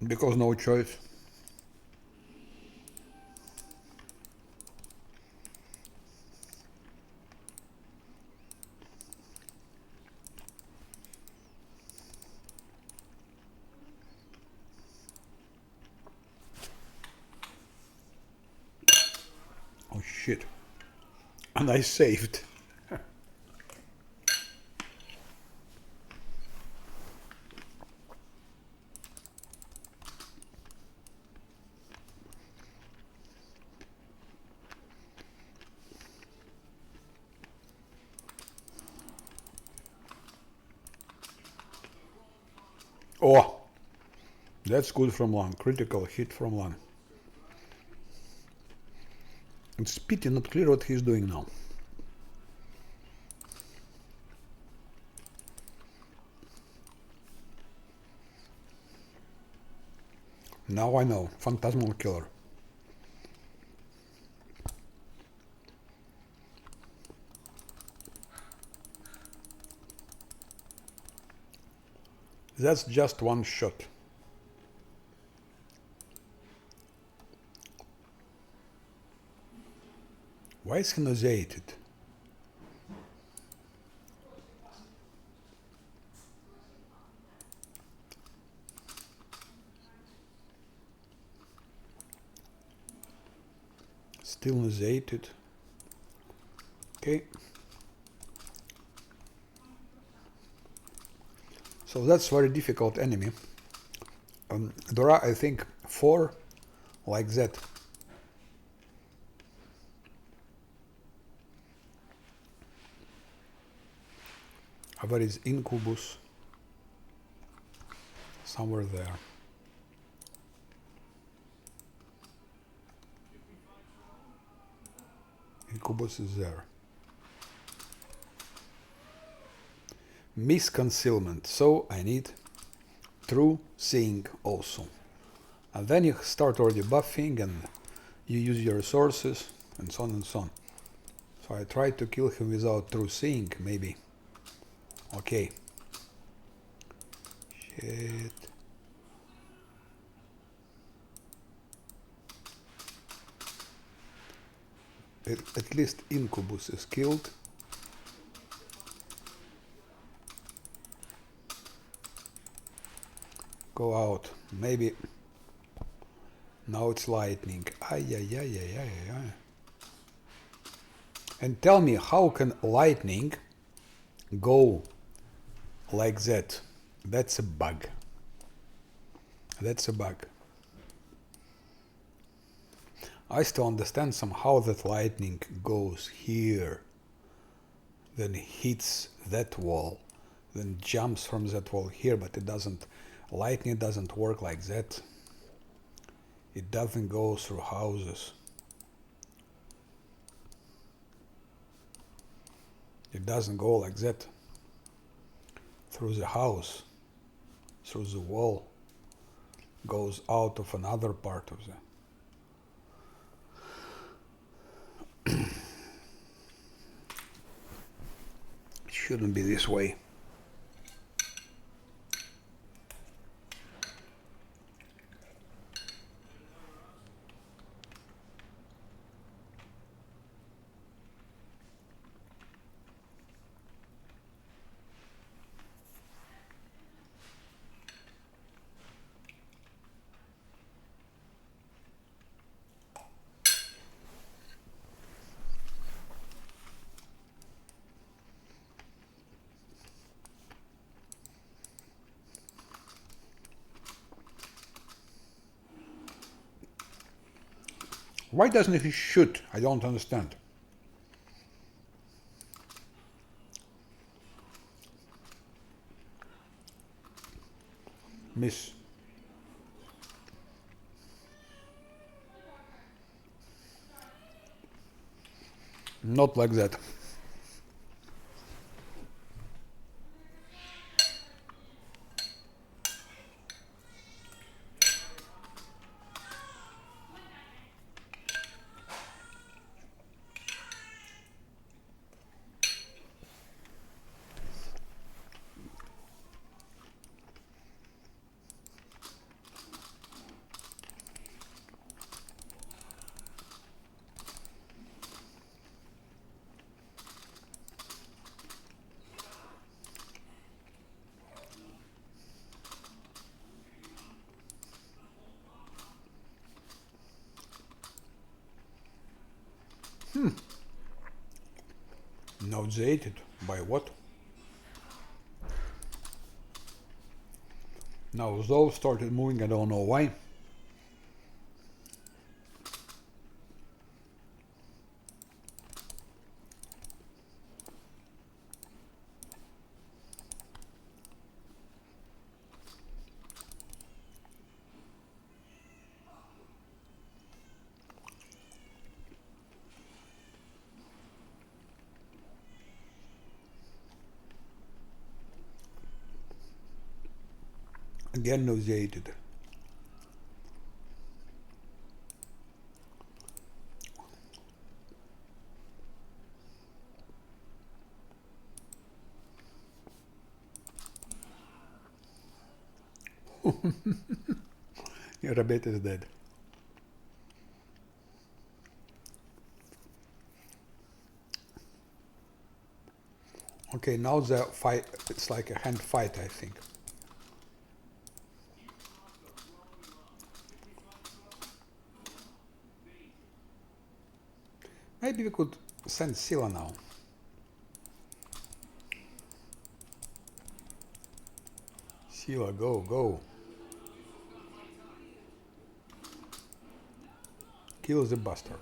Because no choice. Oh shit. And I saved. Oh, that's good from Lan. Critical hit from Lan. It's pity not clear what he's doing now. Now I know. Phantasmal killer. That's just 1 shot. Why is he nauseated? Still nauseated. Okay. So that's very difficult enemy. There are, I think, 4 like that. Where is Incubus? Somewhere there. Incubus is there. Misconcealment. So I need true seeing also. And then you start already buffing and you use your resources and so on and so on. So I tried to kill him without true seeing, maybe. Okay. Shit. At least Incubus is killed. Go out. Maybe. Now it's lightning. Ay, ay, ay, ay, ay, ay. And tell me, how can lightning go like that? That's a bug. That's a bug. I still understand somehow that lightning goes here, then hits that wall, then jumps from that wall here, but it doesn't. Lightning doesn't work like that. It doesn't go through houses. It doesn't go like that. Through the house, through the wall, goes out of another part of the... It shouldn't be this way. Why doesn't he shoot? I don't understand. Miss. Not like that. Nauseated by what? Now those started moving, I don't know why. Again nauseated. Your rabbit is dead. Okay, now the fight, it's like a hand fight, I think. Maybe we could send Sila now. Sila, go, go. Kill the bastard.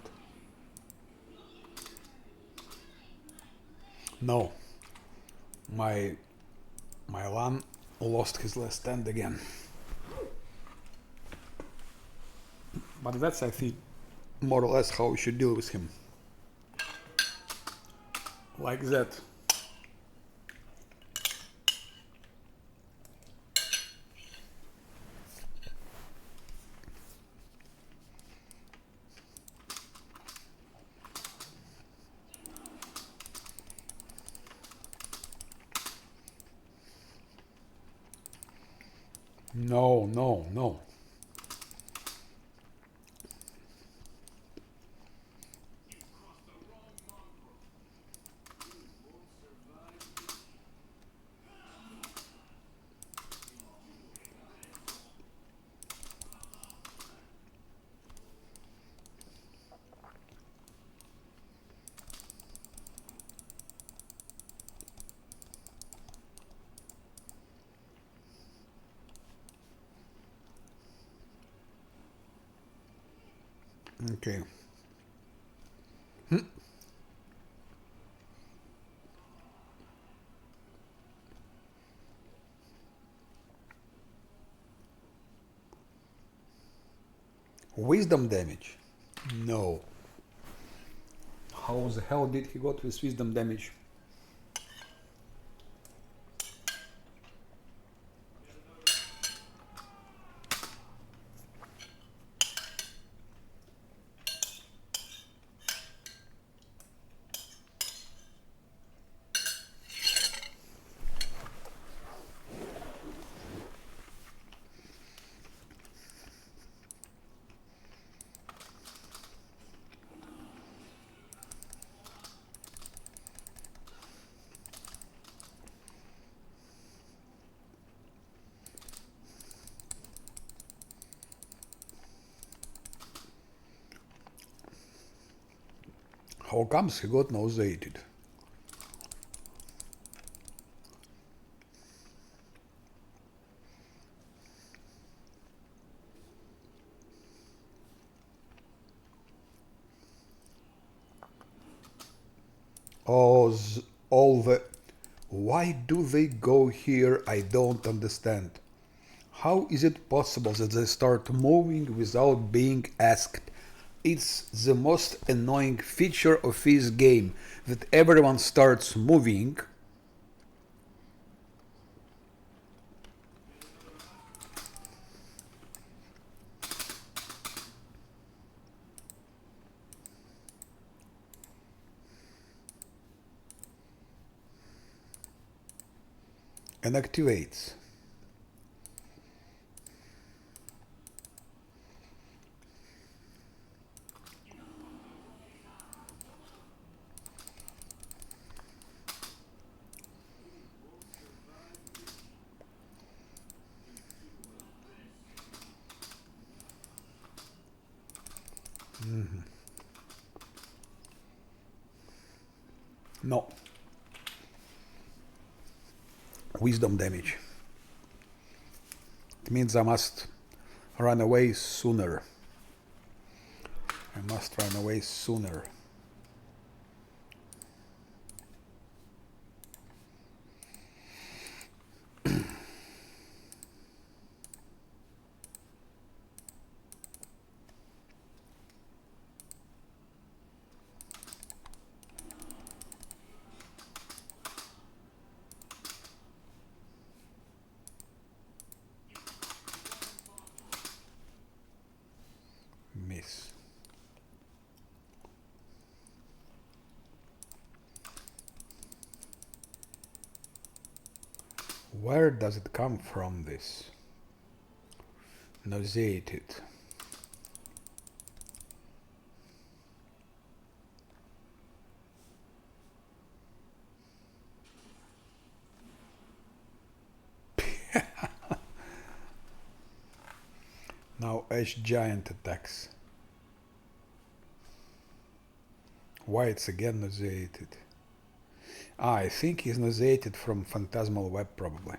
No. My Lan lost his last stand again. But that's, I think, more or less how we should deal with him. Like that. No, no, no. Okay. Wisdom damage? No. How the hell did he got with wisdom damage? How comes he got nauseated? Oh, all the... Why do they go here? I don't understand. How is it possible that they start moving without being asked? It's the most annoying feature of this game, that everyone starts moving and activates. No. Wisdom damage. It means I must run away sooner. I must run away sooner. Miss. Where does it come from, this? Nauseated. Now Ash Giant attacks. Why it's again nauseated? I think he's nauseated from Phantasmal Web, probably.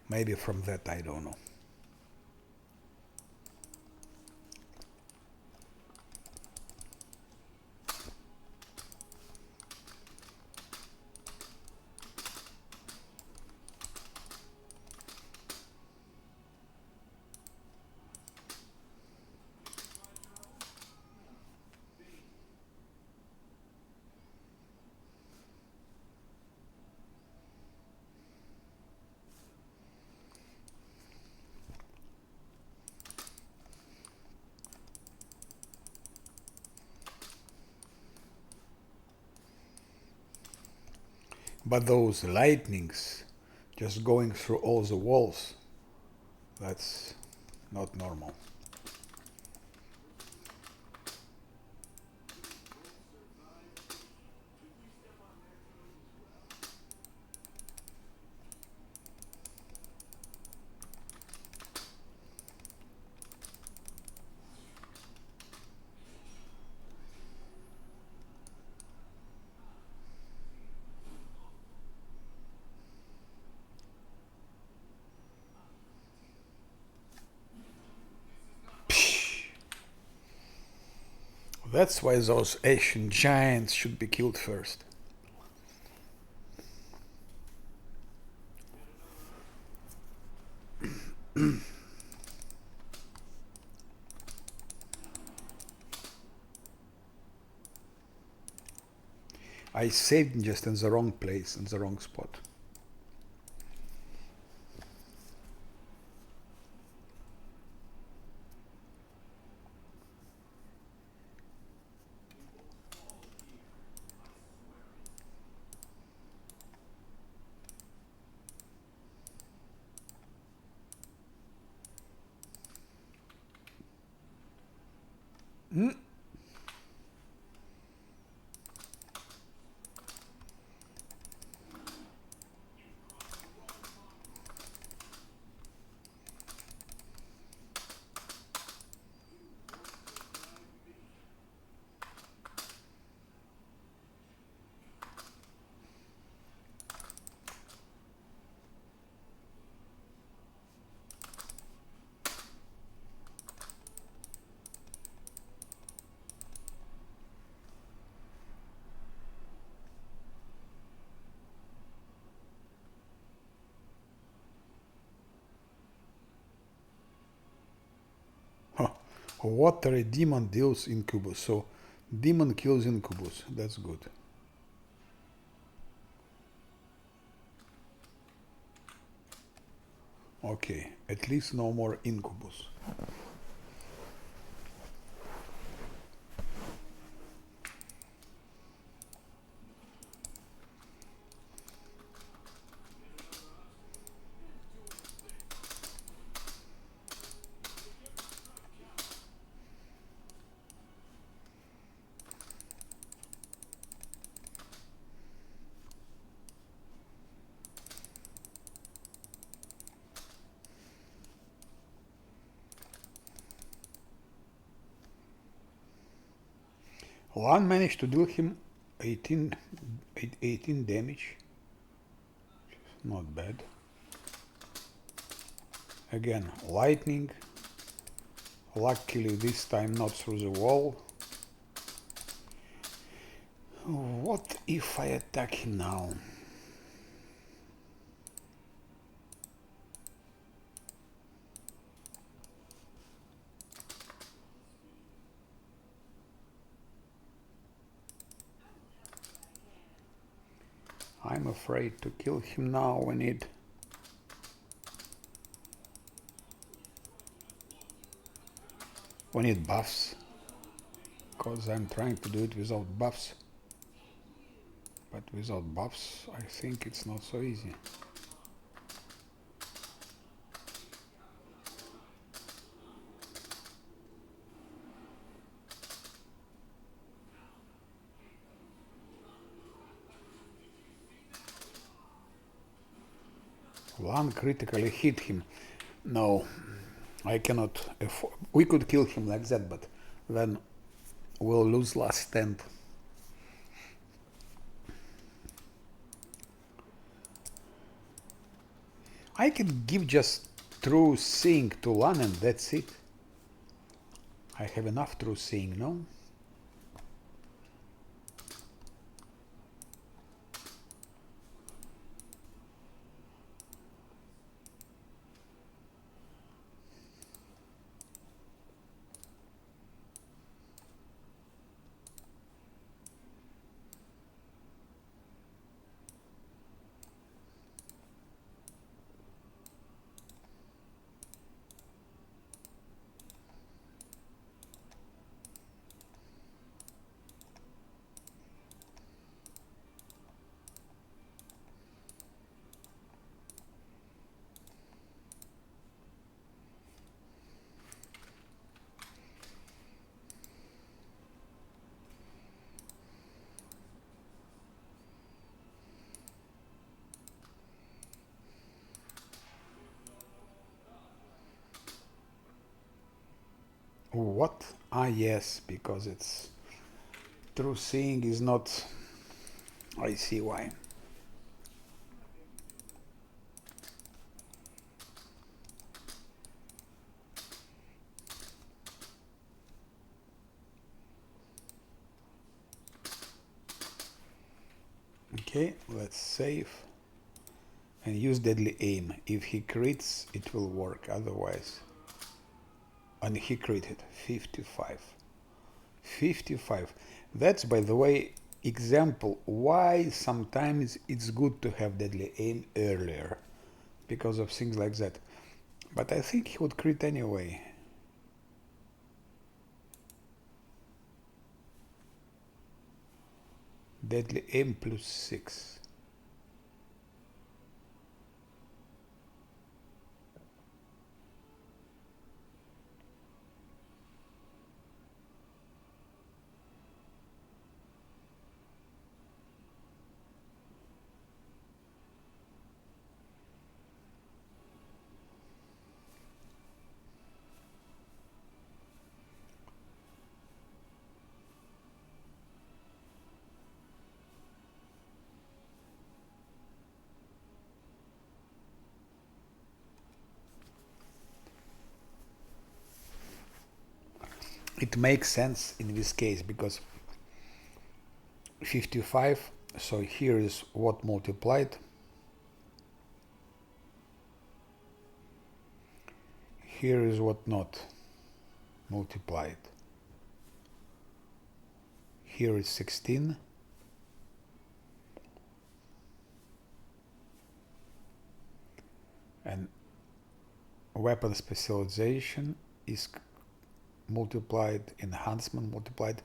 Maybe from that, I don't know. But those lightnings just going through all the walls, that's not normal. That's why those Asian giants should be killed first. I saved just in the wrong place, in the wrong spot. Water demon deals incubus. So demon kills incubus. That's good. Okay, at least no more incubus. Lan managed to deal him 18 damage. Not bad. Again, lightning. Luckily this time not through the wall. What if I attack him now? I'm afraid to kill him now. We need buffs. Because I'm trying to do it without buffs. But without buffs, I think it's not so easy. One critically hit him. No, I cannot afford. We could kill him like that, but then we'll lose last stand. I can give just true seeing to Lan and that's it. I have enough true seeing, no? What? Ah, yes, because it's true seeing is not. I see why. Okay, let's save and use deadly aim. If he crits, it will work. Otherwise, and he critted 55. 55. That's, by the way, example why sometimes it's good to have deadly aim earlier, because of things like that. But I think he would crit anyway. Deadly aim plus 6. It makes sense in this case because 55, so here is what multiplied. Here is what not. multiply it. Here is 16. And weapon specialization is multiplied, enhancement multiplied,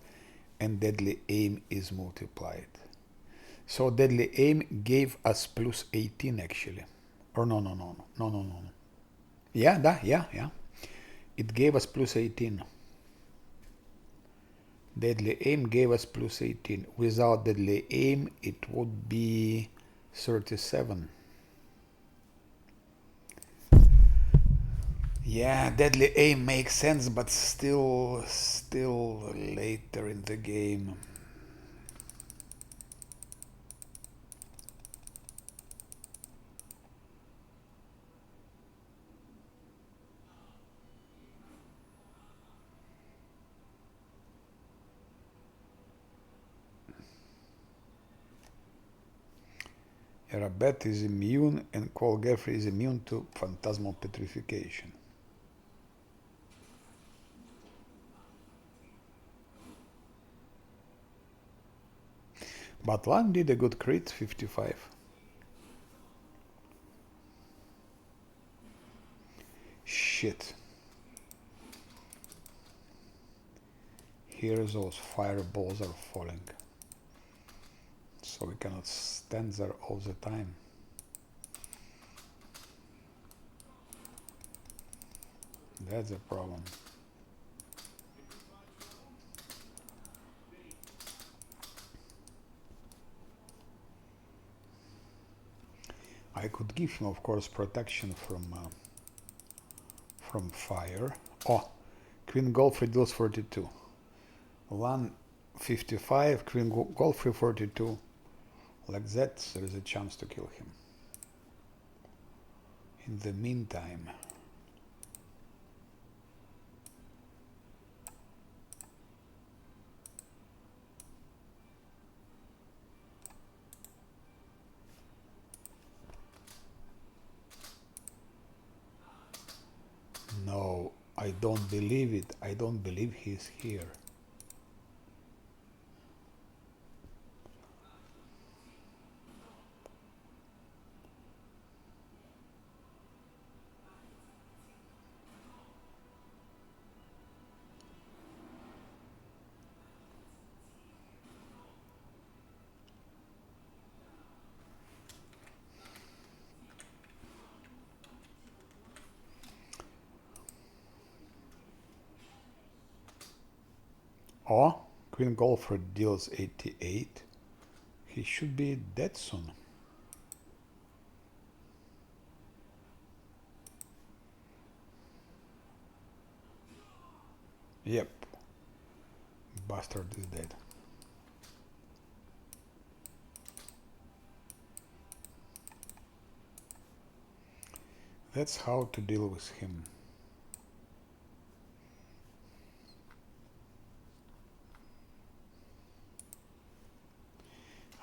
and deadly aim is multiplied. So deadly aim gave us plus 18 actually. Or no. Yeah. It gave us plus 18. Deadly aim gave us plus 18. Without deadly aim, it would be 37. Yeah, deadly aim makes sense, but still later in the game. Rabet is immune and Cole Geoffrey is immune to phantasmal petrification. But one did a good crit, 55. Shit. Here those fireballs are falling. So we cannot stand there all the time. That's a problem. I could give him, of course, protection from fire. Oh, Queen Golfrey deals 42. 155, Queen Golfrey 42. Like that, there is a chance to kill him. In the meantime, no, I don't believe it. I don't believe he's here. Oh, Queen Golfer deals 88. He should be dead soon. Yep. Bastard is dead. That's how to deal with him.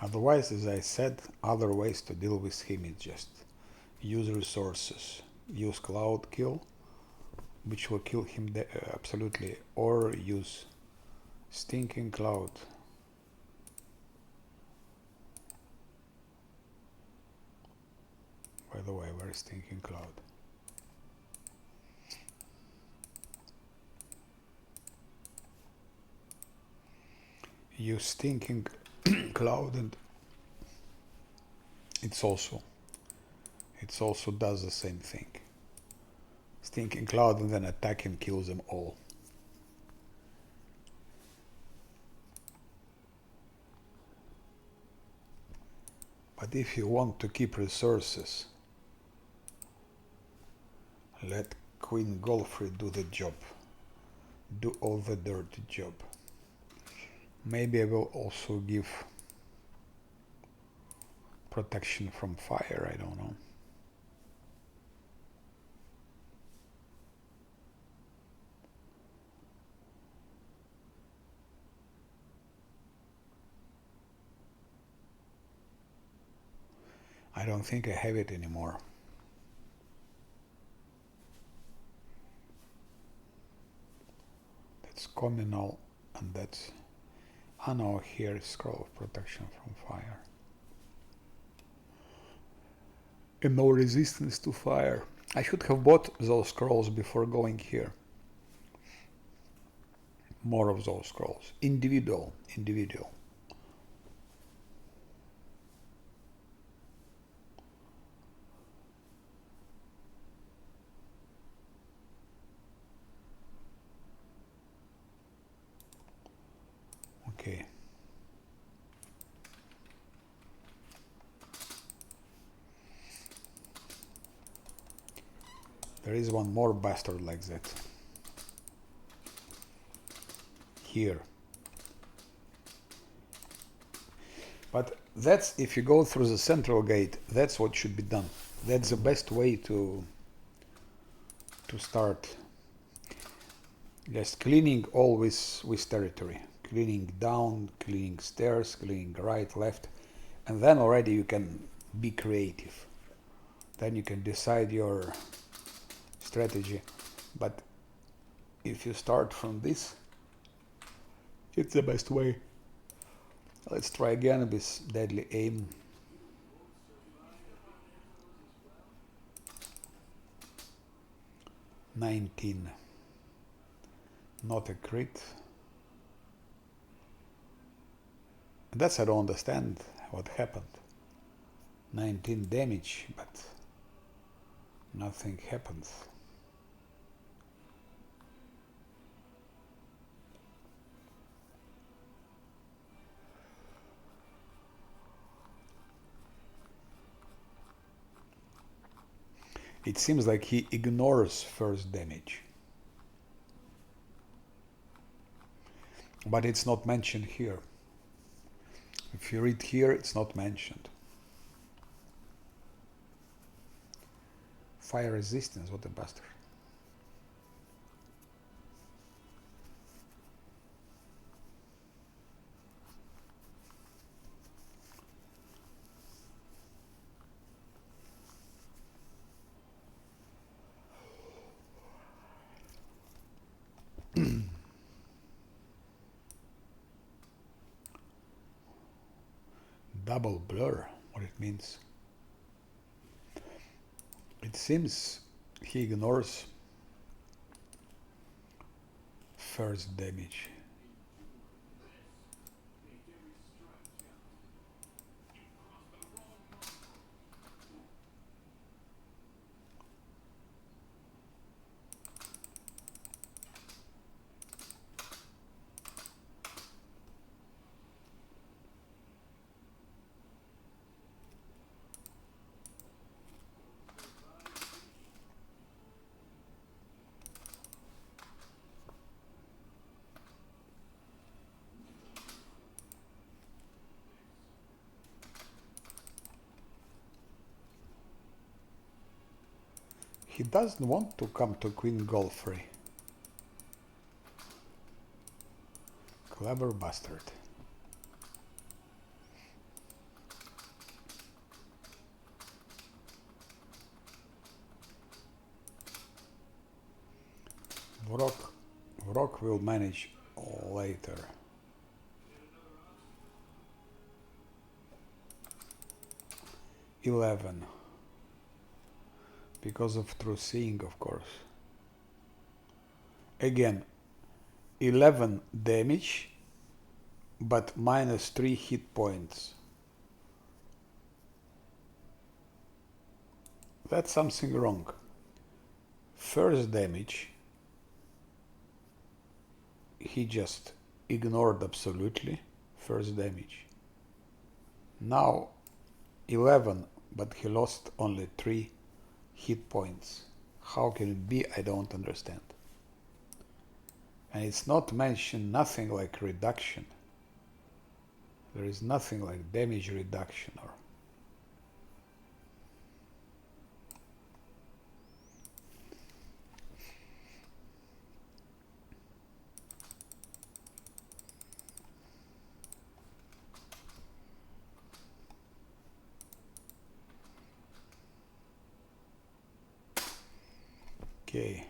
Otherwise, as I said, other ways to deal with him is just use resources. Use Cloud Kill, which will kill him absolutely, or use Stinking Cloud. By the way, where is Stinking Cloud? Use Stinking Cloud and it also does the same thing. Stinking Cloud and then attack and kill them all. But if you want to keep resources, let Queen Golfrey do the job. Do all the dirty job. Maybe I will also give protection from fire, I don't know. I don't think I have it anymore. communal, and that's no, here is scroll of protection from fire. And no resistance to fire. I should have bought those scrolls before going here. More of those scrolls. Individual. Okay. There is one more bastard like that. Here. But that's, if you go through the central gate, that's what should be done. That's the best way to start. Just cleaning all with territory. Cleaning down, cleaning stairs, cleaning right, left. And then already you can be creative. Then you can decide your strategy. But if you start from this, it's the best way. Let's try again with deadly aim. $19. Not a crit. That's I don't understand what happened. 19 damage, but nothing happens. It seems like he ignores first damage. But it's not mentioned here. If you read here, it's not mentioned. Fire resistance, what a bastard. Double blur, what it means. It seems he ignores first damage. He doesn't want to come to Queen Golfrey. Clever bastard. Vrock will manage later. $11. Because of true seeing, of course. Again, 11 damage, but minus 3 hit points. That's something wrong. First damage, he just ignored absolutely. First damage. Now 11, but he lost only 3 hit points. How can it be? I don't understand. And it's not mentioned nothing like reduction. There is nothing like damage reduction or okay.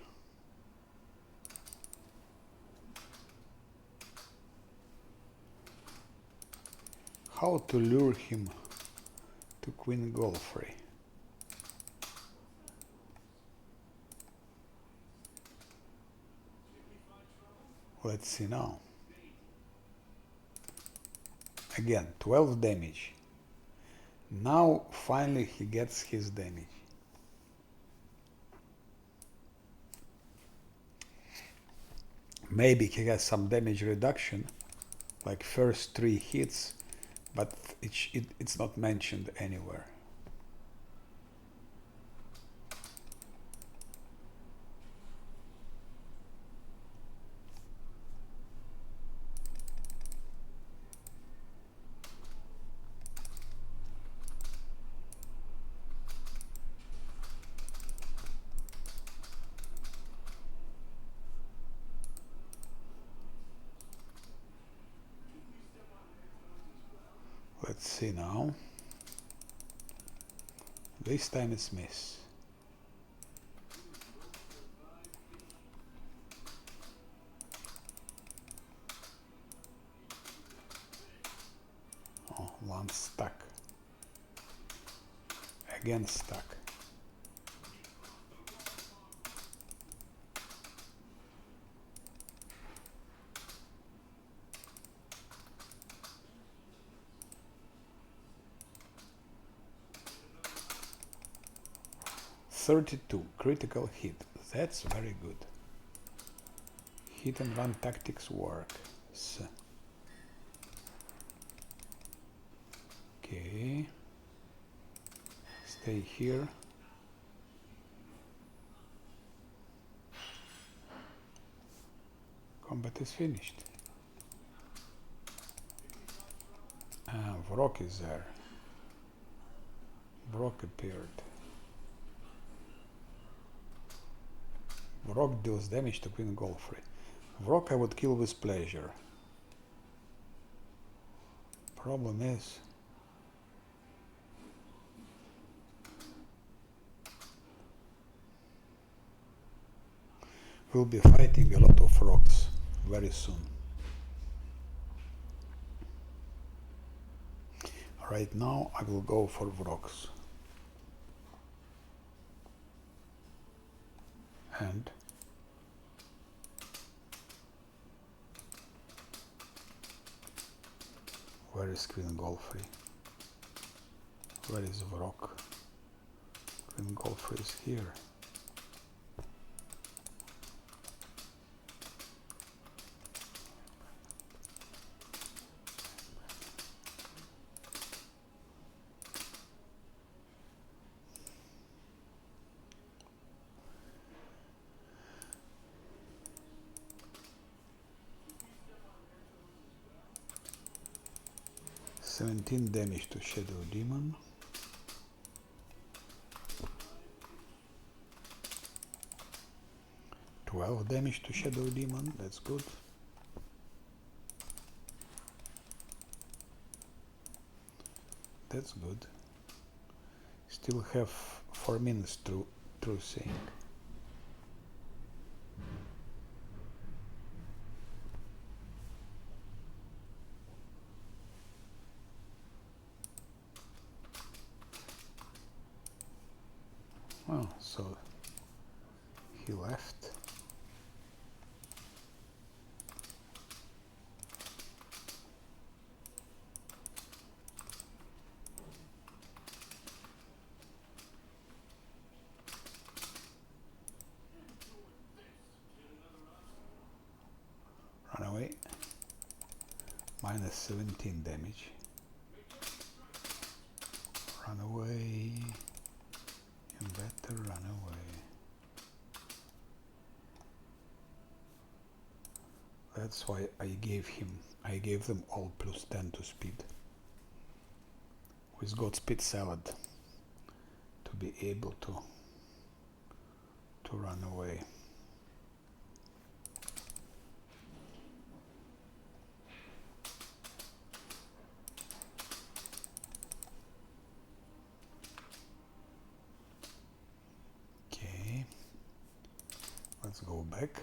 How to lure him to Queen Golfrey? Let's see now. Again, 12 damage. Now finally he gets his damage. Maybe he has some damage reduction, like first 3 hits, but it's not mentioned anywhere. Let's see now. This time it's miss. Oh, one stuck. Again stuck. .32 critical hit. That's very good. Hit and run tactics work. Okay. Stay here. Combat is finished. Vrok is there. Vrok appeared. Vrok deals damage to Queen Golfrey. Vrok I would kill with pleasure. Problem is, we'll be fighting a lot of Vroks very soon. Right now I will go for Vroks. And where is Queen Golfrey? Where is Vrok? Queen Golfrey is here. $17 damage to Shadow Demon. $12 damage to Shadow Demon, that's good. That's good. Still have 4 minutes to sync. Oh, so he left. Run away. Minus 17 damage. Run away. You better run away. That's why I gave them all plus 10 to speed. With Godspeed Salad to be able to run away. Okay, let's go back.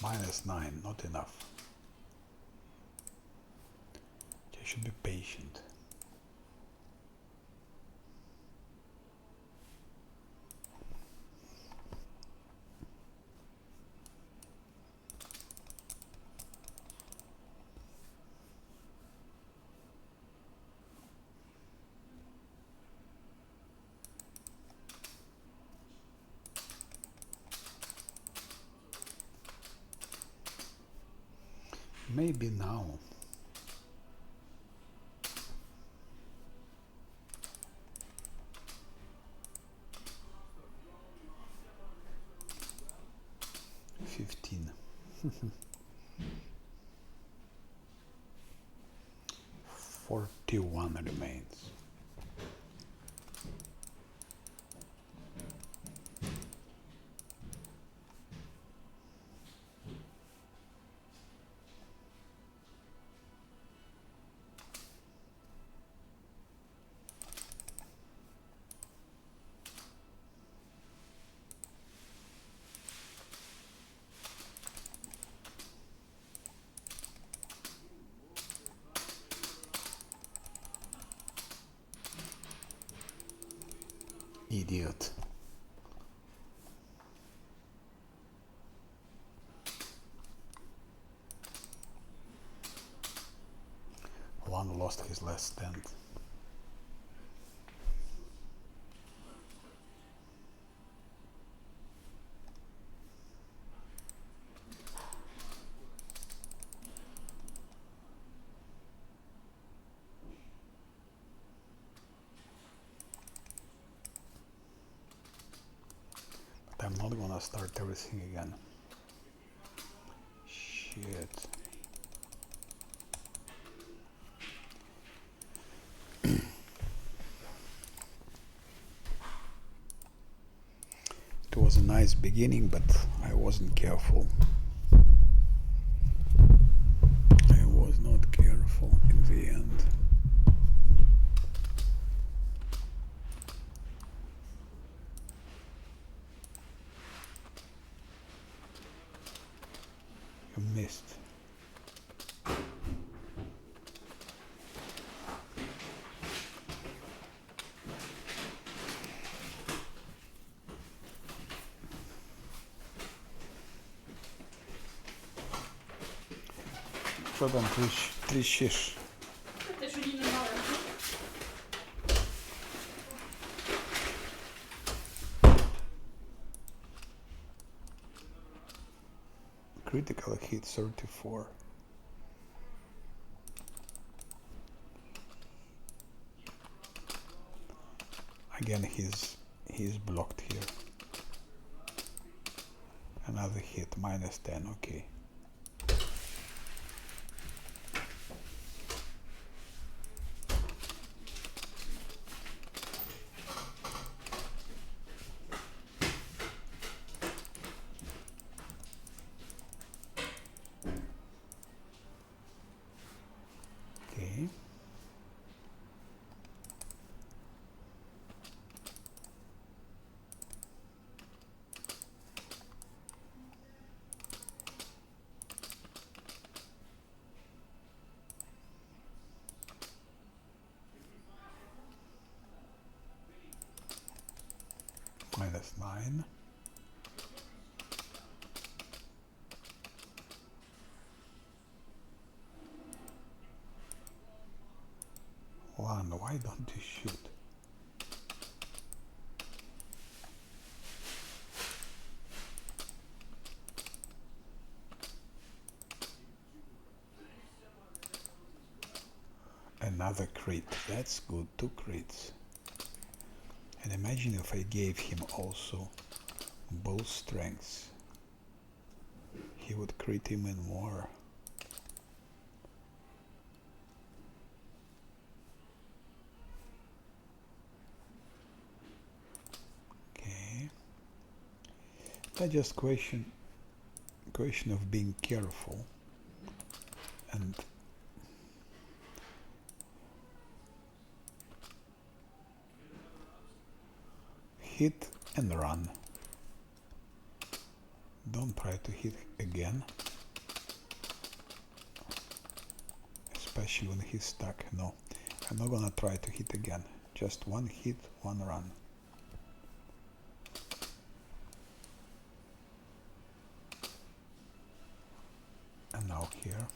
-9, not enough. I should be patient. Maybe now. $15. 41 remains. Idiot. One lost his last stand. But I'm not gonna start everything again. Shit. It was a nice beginning, but I wasn't careful. I was not careful in the end. You missed. Що там тріщиш? Te że nie małem. Critical hit 34. Again, he's blocked here. Another hit, -10, okay. Okay. -9. One, why don't you shoot? Another crit, that's good, 2 crits. And imagine if I gave him also both strengths. He would crit even more. Okay. That's just question of being careful and hit and run. Don't try to hit again. Especially when he's stuck. No, I'm not gonna try to hit again. Just one hit, one run. And now here.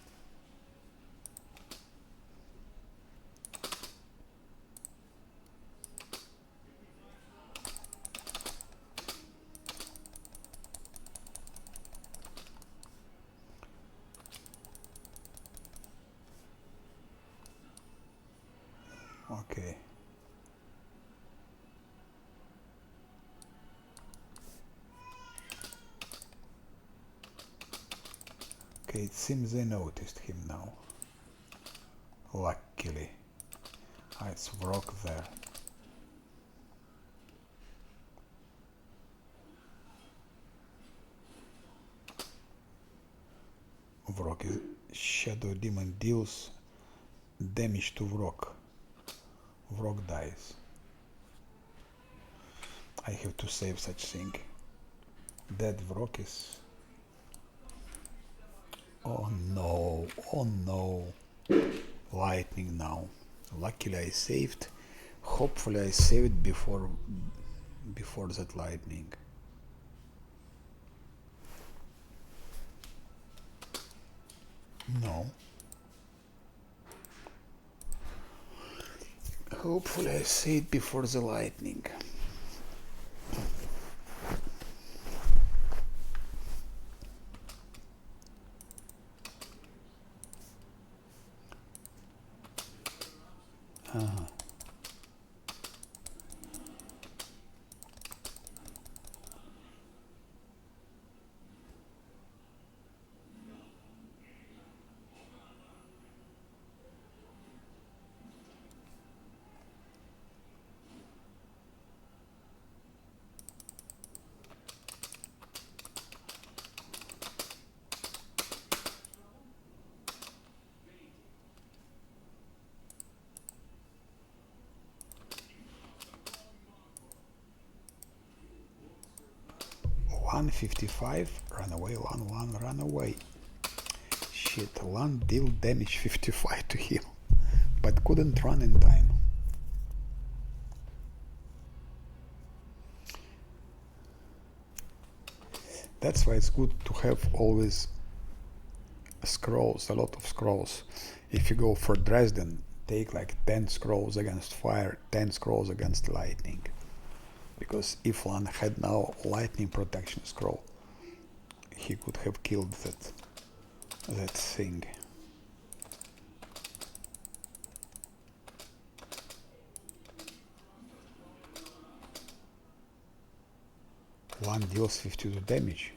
Okay. Okay, it seems they noticed him now. Luckily. Ah, it's Vrock there. Vrock is Shadow Demon deals damage to Vrock. Vrock dies. I have to save such thing. Dead Vrock is... Oh no, oh no. Lightning now. Luckily I saved. Hopefully I saved before that lightning. No. Hopefully I saved before the lightning. One 55, run away, one, run away. Shit, one deal damage 55 to him, but couldn't run in time. That's why it's good to have always scrolls, a lot of scrolls. If you go for Dresden, take like 10 scrolls against fire, 10 scrolls against lightning. Because if one had now lightning protection scroll, he could have killed that thing. One deals 52 damage.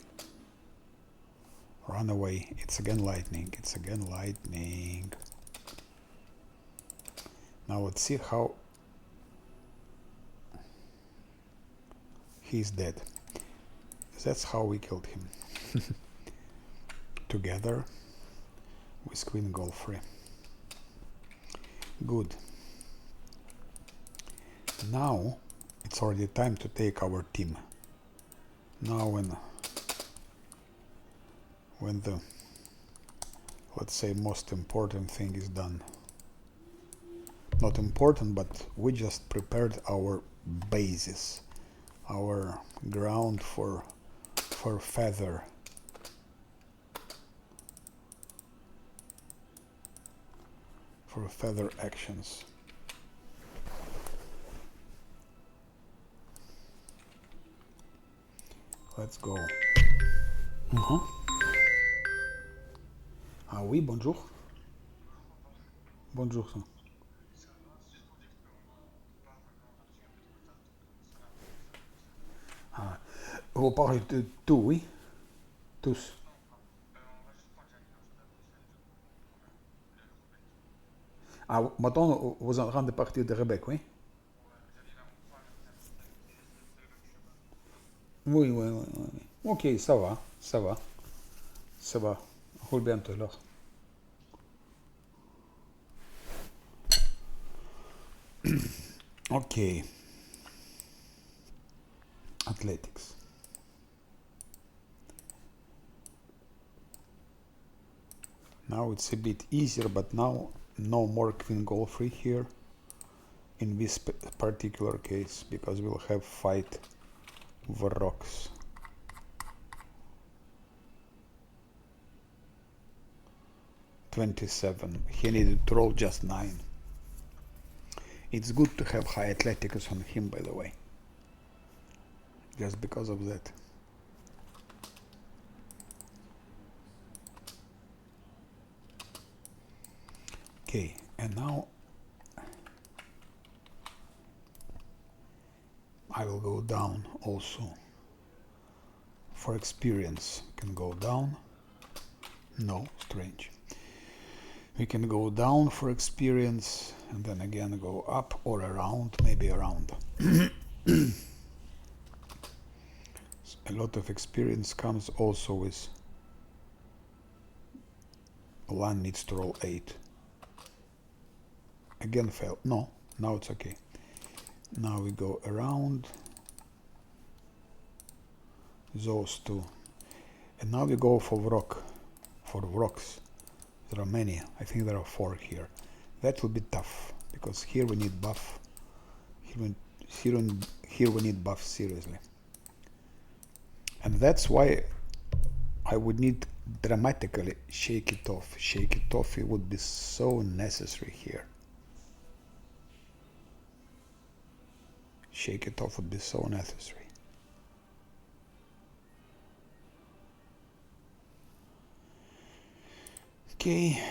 Run away. It's again lightning. It's again lightning. Now let's see how he's dead. That's how we killed him. Together with Queen Golfrey. Good. Now it's already time to take our team. Now when the, let's say, most important thing is done. Not important, but we just prepared our bases, our ground for feather. For feather actions. Let's go. Ah oui, bonjour. Bonjour. Ah, vous parlez de tout, oui? Tous. Ah, maintenant, vous êtes en train de partir de Rebecca, oui? Oui, oui, oui, oui. Ok, ça va, ça va. Ça va. Roule bientôt alors. Ok. Athletics. Now it's a bit easier, but now no more queen goal free here in this particular case, because we'll have fight over rocks. $27. He needed to roll just 9. It's good to have high athletics on him, by the way. Just because of that. Okay, and now I will go down also. For experience, can go down. No, strange. We can go down for experience and then again go up or around, maybe around. A lot of experience comes also with Lan needs to roll 8. Again fail. No, now it's okay. Now we go around those two. And now we go for rocks. There are many. I think there are 4 here. That will be tough, because here we need buff. Here we need buff seriously. And that's why I would need dramatically shake it off. Shake it off, it would be so necessary here. Shake it off would be so necessary. Okay.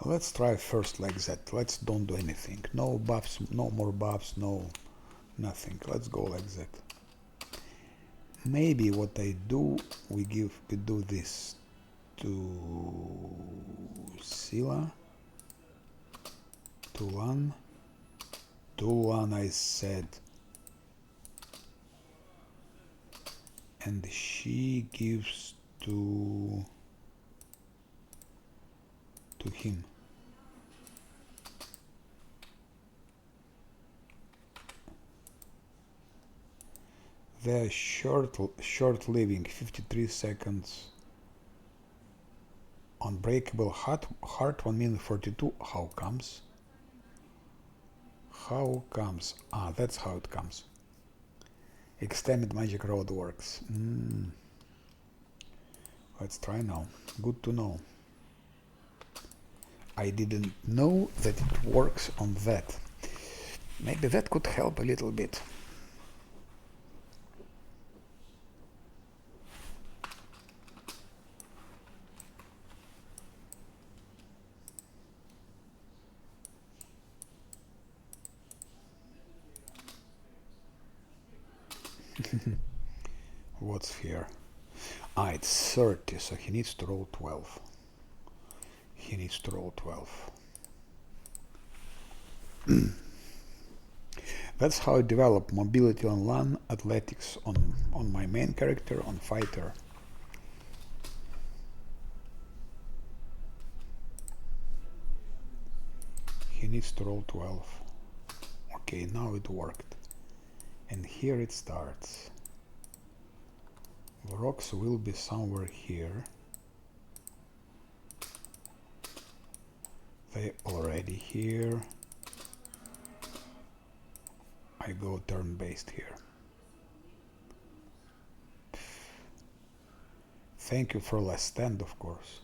Let's try first like that. Let's don't do anything. No buffs, no more buffs, no nothing. Let's go like that. Maybe what I do, we do this to Scylla, to Lan, I said, and she gives to him. They're short living, 53 seconds. Unbreakable heart 1 minute 42. How comes? How comes? Ah, that's how it comes. Extended magic road works. Let's try now. Good to know. I didn't know that it works on that. Maybe that could help a little bit. What's here? Ah, it's 30, so he needs to roll 12. He needs to roll 12. That's how I develop mobility on Lan, athletics on my main character, on fighter. He needs to roll 12. Okay, now it worked. And here it starts. The rocks will be somewhere here. They already here. I go turn-based here. Thank you for last stand, of course.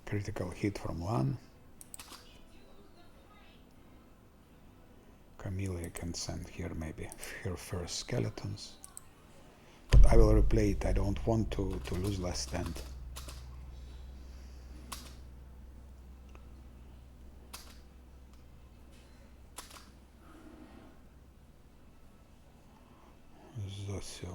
Critical hit from Lan. Camilla can send here maybe her first skeletons. But I will replay it. I don't want to lose last stand. So.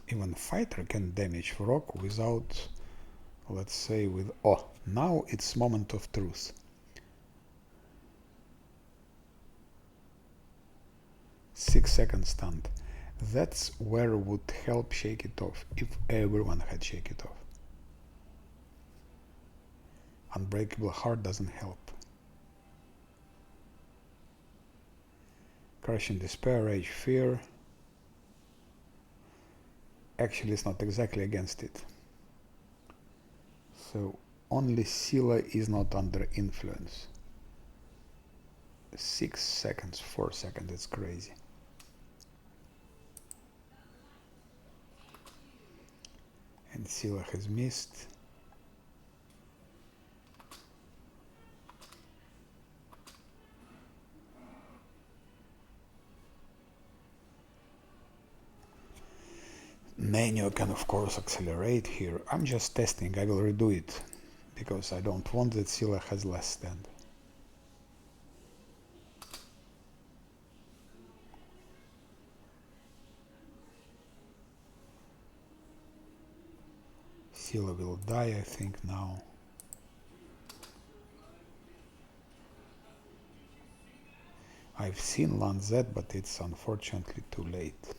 Even fighter can damage rock without let's say with, oh, now it's moment of truth. 6 seconds stunned. That's where would help shake it off, if everyone had shake it off. Unbreakable heart doesn't help. Crushing despair, rage, fear. Actually, it's not exactly against it. So only Scylla is not under influence. 6 seconds, 4 seconds, it's crazy. And Scylla has missed. Menu can of course accelerate here. I'm just testing, I will redo it. Because I don't want that Scylla has less stand. Scylla will die, I think, now. I've seen land Z, but it's unfortunately too late.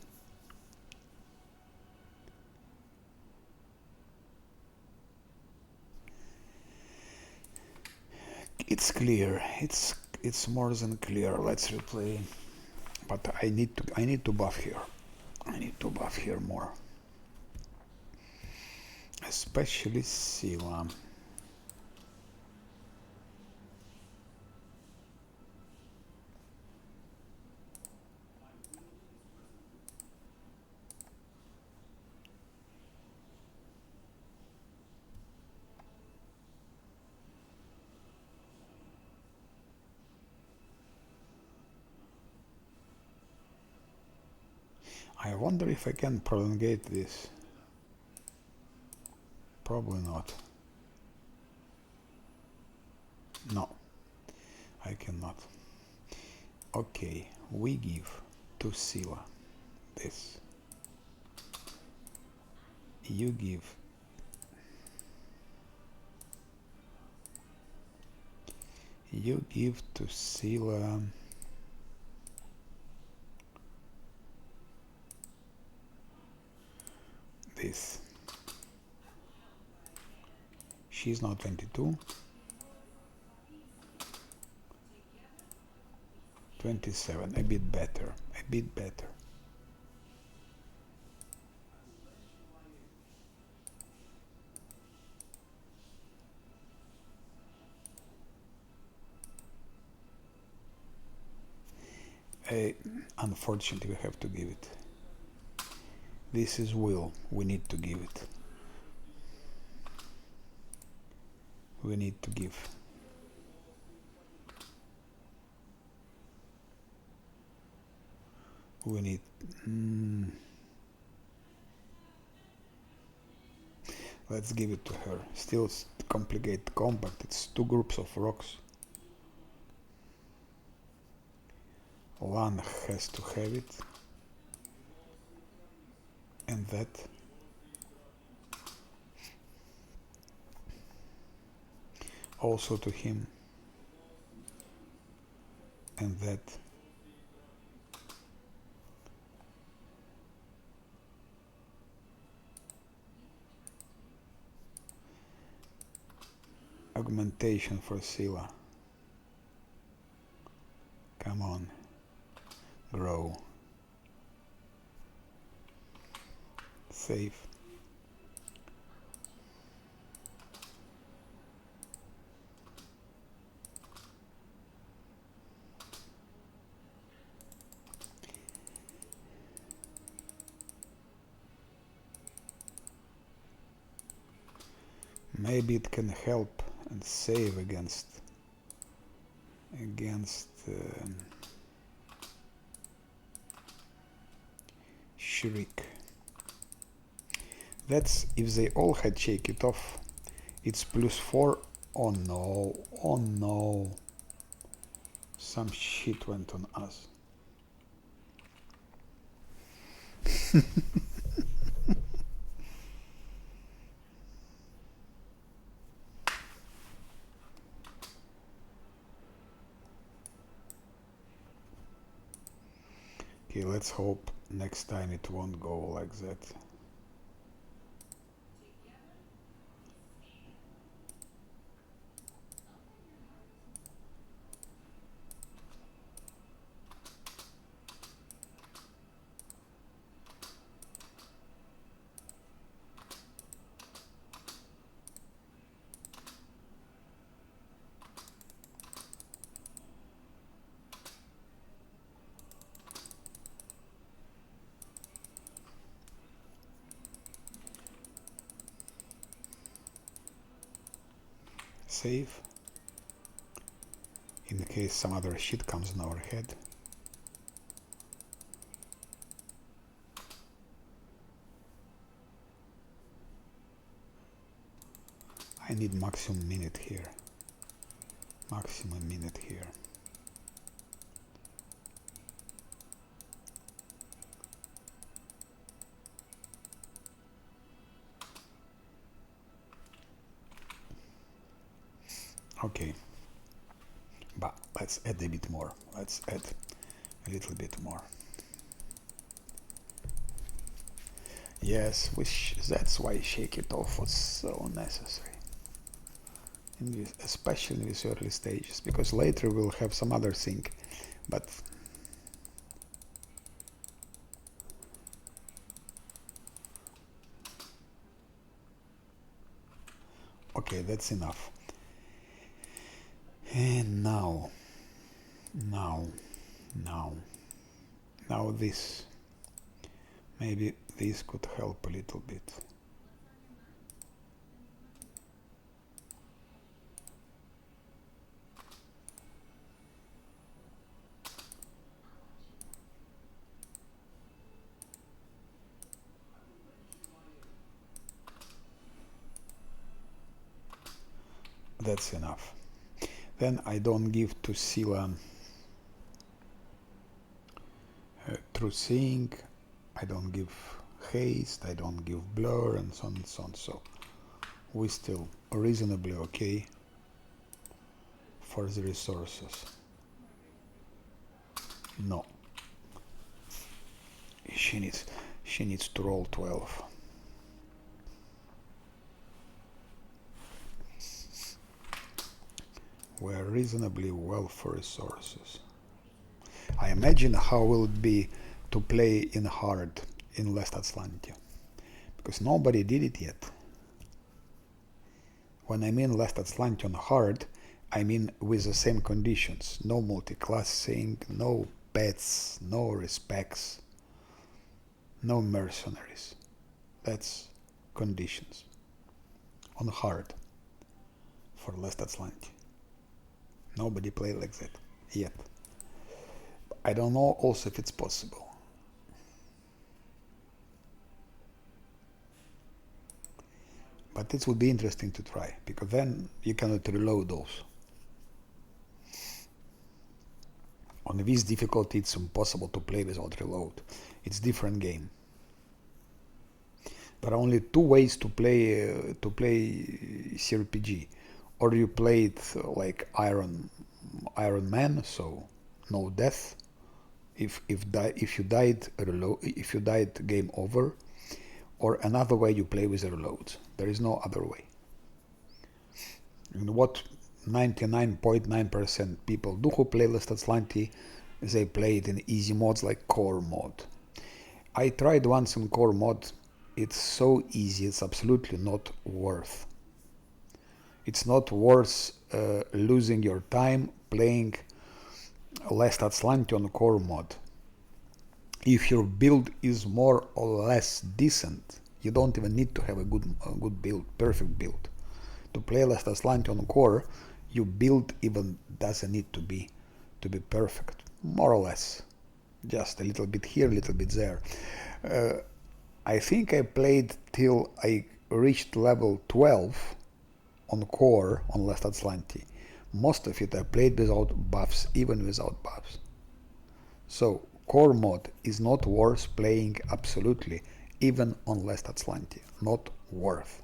It's clear. It's more than clear. Let's replay. But I need to buff here. I need to buff here more. Especially Scylla. I wonder if I can prolongate this. Probably not. No, I cannot. Okay, we give to Scylla this. You give to Scylla this. She's now 22. 27, a bit better, a bit better. Unfortunately, we have to give it. This is will. We need to give it. We need to give. We need. Let's give it to her. Still complicated compact. It's 2 groups of rocks. Lan has to have it. And that. Also to him. And that. Augmentation for Scylla. Come on. Grow. Save. Maybe it can help and save against Shriek. That's if they all had shake it off. It's +4. Oh no, oh no. Some shit went on us. Okay, let's hope next time it won't go like that. Save. In case some other shit comes in our head. I need maximum minute here. Maximum minute here. Okay. But let's add a bit more. Let's add a little bit more. Yes, that's why shake it off was so necessary. Especially in these early stages, because later we'll have some other thing. But okay, that's enough. And now this. Maybe this could help a little bit. That's enough. Then I don't give to Sila true seeing, I don't give haste, I don't give blur, and so on and so on. So we still reasonably okay for the resources. No, she needs to roll 12. We're reasonably well for resources. I imagine how will it be to play in hard in West Atlantia, because nobody did it yet. When I mean West Atlantia on hard, I mean with the same conditions. No multiclassing, no pets, no respecs, no mercenaries. That's conditions on hard for West Atlantia. Nobody played like that yet. I don't know also if it's possible. But it would be interesting to try, because then you cannot reload those. On this difficulty it's impossible to play without reload. It's different game. There are only two ways to play CRPG. Or you play it like Iron Man, so no death. If you died, game over. Or another way, you play with reloads. There is no other way. And what 99.9% people do who play Last Atlantis, they play it in easy modes like core mode. I tried once in core mode. It's so easy. It's absolutely not worth. It's not worth losing your time playing Last Atlantis on core mode. If your build is more or less decent, you don't even need to have a good build, perfect build. To play Last Atlantis on core, your build even doesn't need to be perfect, more or less. Just a little bit here, a little bit there. I think I played till I reached level 12 on core on Last Atlantis. Most of it I played without buffs, even without buffs. So core mode is not worth playing absolutely, even on Last Atlantis. Not worth.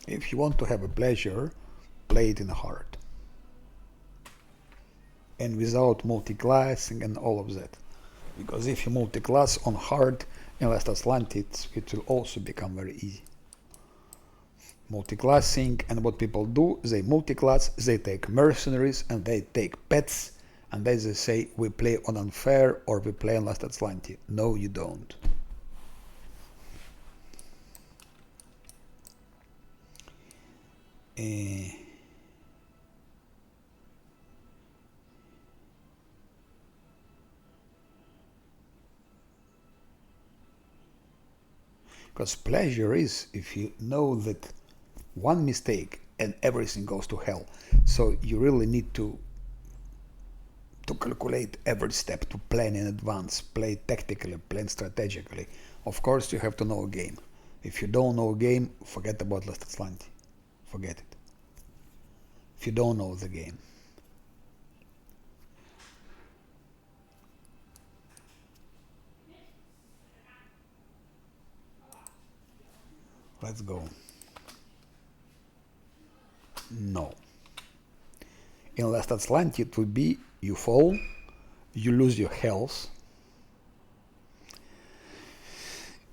If you want to have a pleasure, play it in hard. and without multiclassing and all of that. Because if you multiclass on hard in Last Atlantis, it will also become very easy. Multiclassing, and what people do, they multiclass, they take mercenaries and they take pets, and then they say we play on unfair or we play on Last Atlantis. No, you don't. Because pleasure is if you know that one mistake and everything goes to hell. So you really need to calculate every step, to plan in advance, play tactically, plan strategically. Of course, you have to know a game. If you don't know a game, forget about Last Atlantis. Forget it. If you don't know the game. Let's go. No. In Last Atlantis, it would be you fall, you lose your health,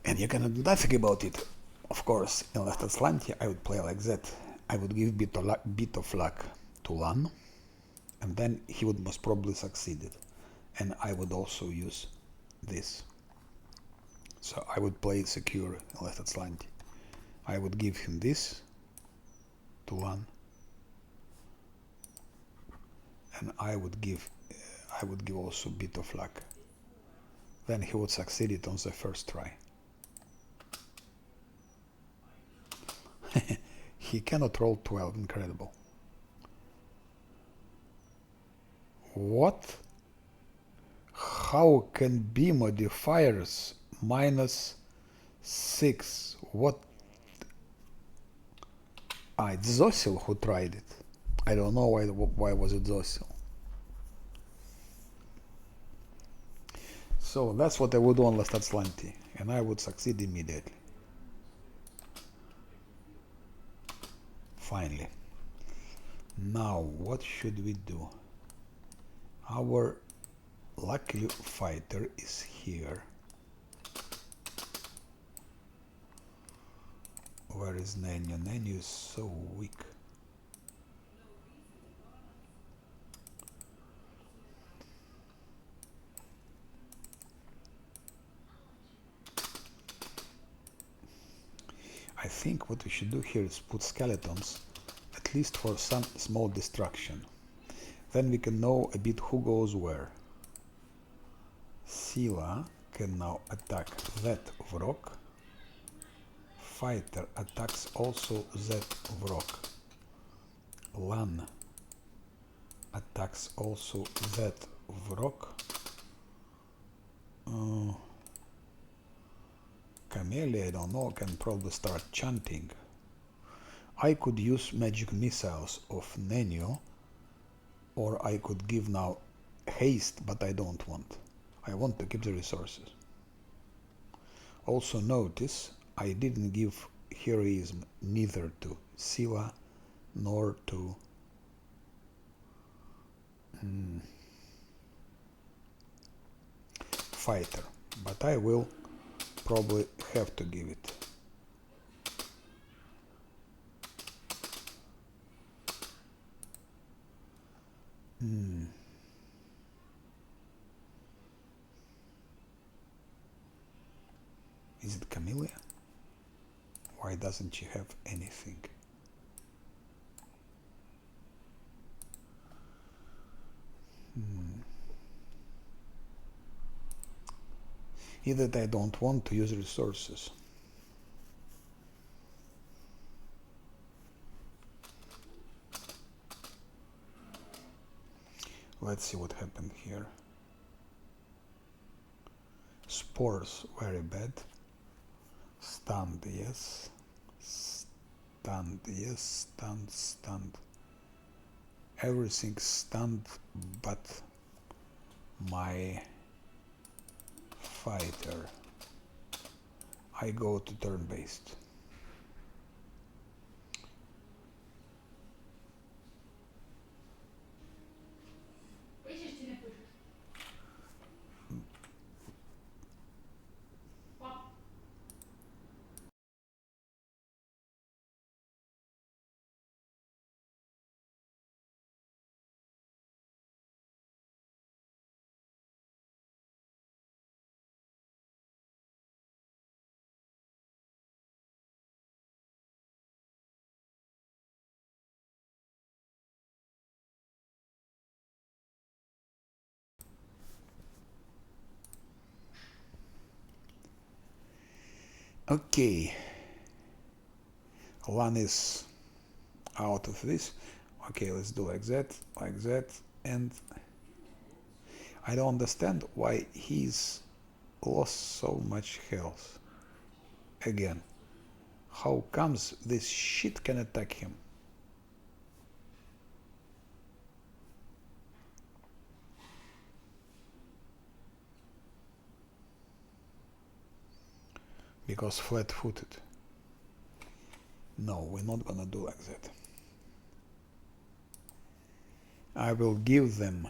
and you cannot do nothing about it. Of course, in Last Atlantis, I would play like that. I would give bit of luck to Lan, and then he would most probably succeed it. And I would also use this. So I would play secure in Last Atlantis. I would give him this to Lan, and I would give also bit of luck. Then he would succeed it on the first try. He cannot roll 12, incredible. What? How can be modifiers -6? What? Ah, it's Zosil who tried it. I don't know why was it Zosil. So that's what I would do on Last Atlantis, and I would succeed immediately. Finally. Now, what should we do? Our lucky fighter is here. Where is Nenyo? Nenyo is so weak. I think what we should do here is put skeletons, at least for some small distraction. Then we can know a bit who goes where. Sila can now attack that Vrok. Fighter attacks also that Vrok. Lan attacks also that Vrok. Camellia, I don't know, can probably start chanting. I could use magic missiles of Nenio, or I could give now haste, but I don't want. I want to keep the resources. Also notice I didn't give heroism neither to Sila nor to fighter, but I will probably have to give it. Is it Camellia? Why doesn't she have anything? Either I don't want to use resources. Let's see what happened here. Spores, very bad. Stunned, yes. Stunned, yes. Stunned, stunned. Everything stunned but my fighter. I go to turn-based. Okay, one is out of this. Okay, let's do like that, and I don't understand why he's lost so much health. Again, how comes this shit can attack him? Because flat-footed. No, we're not gonna do like that. I will give them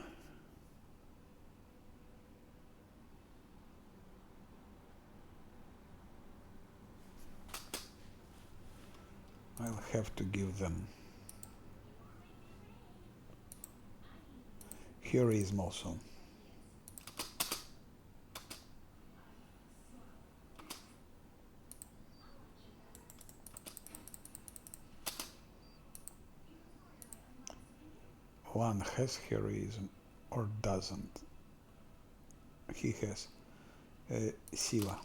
I'll have to give them heroism also. One has heroism or doesn't. He has Siva.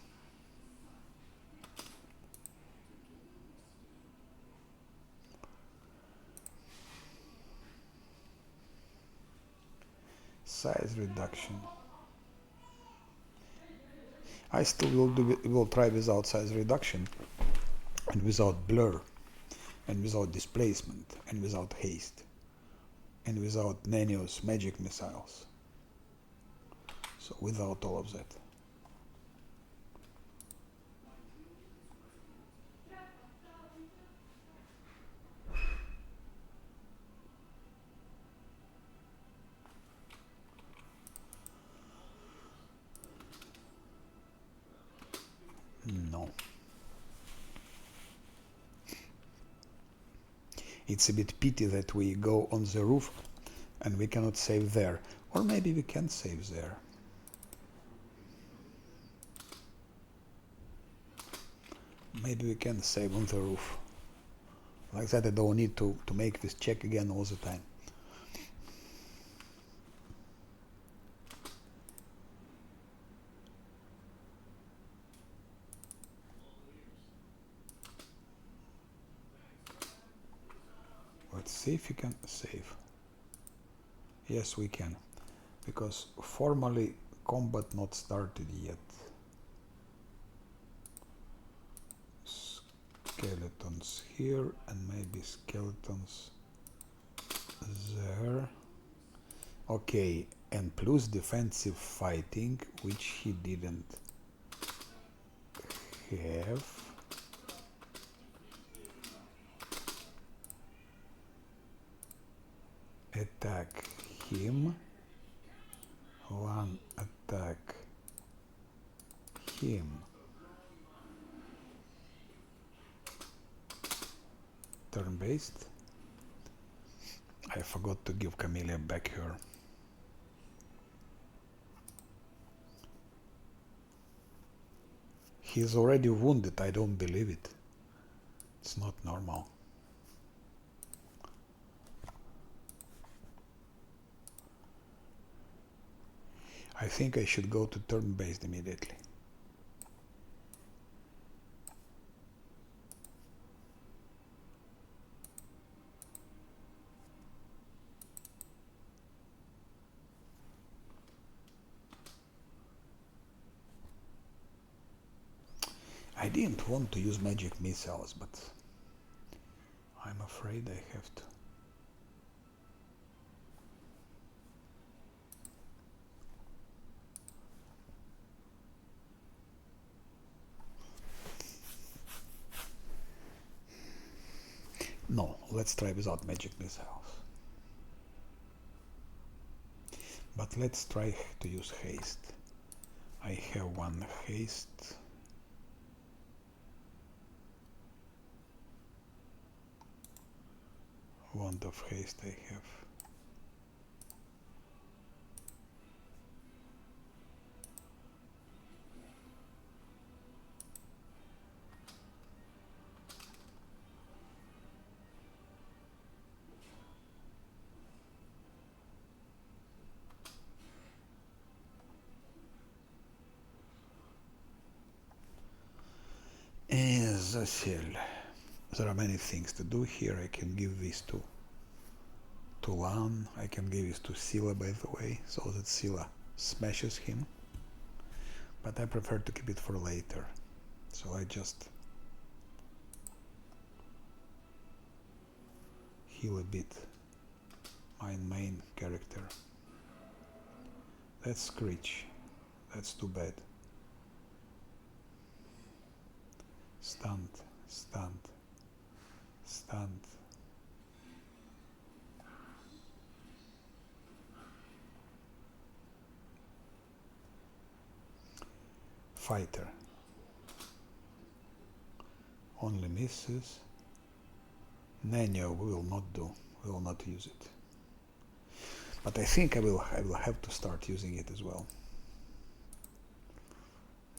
Size reduction. I still will try without size reduction and without blur and without displacement and without haste and without Nanios magic missiles. So without all of that. No. It's a bit pity that we go on the roof and we cannot save there. Or maybe we can save there. Maybe we can save on the roof. Like that I don't need to make this check again all the time. Let's see if we can save. Yes, we can. Because formally combat not started yet. Skeletons here and maybe skeletons there. Okay, and plus defensive fighting, which he didn't have. Attack him. One attack him. Turn-based. I forgot to give Camellia back her. He's already wounded, I don't believe it. It's not normal. I think I should go to turn-based immediately. I didn't want to use magic missiles, but I'm afraid I have to. No, let's try without magic missiles. But let's try to use haste. I have one haste. Wand of haste I have. Zocel. There are many things to do here. I can give this to Lan. I can give this to Scylla, by the way, so that Scylla smashes him. But I prefer to keep it for later. So I just heal a bit my main character. That's Screech. That's too bad. Stunned, stunned, stunned. Fighter. Only misses. Nano we will not do. We will not use it. But I think I will have to start using it as well.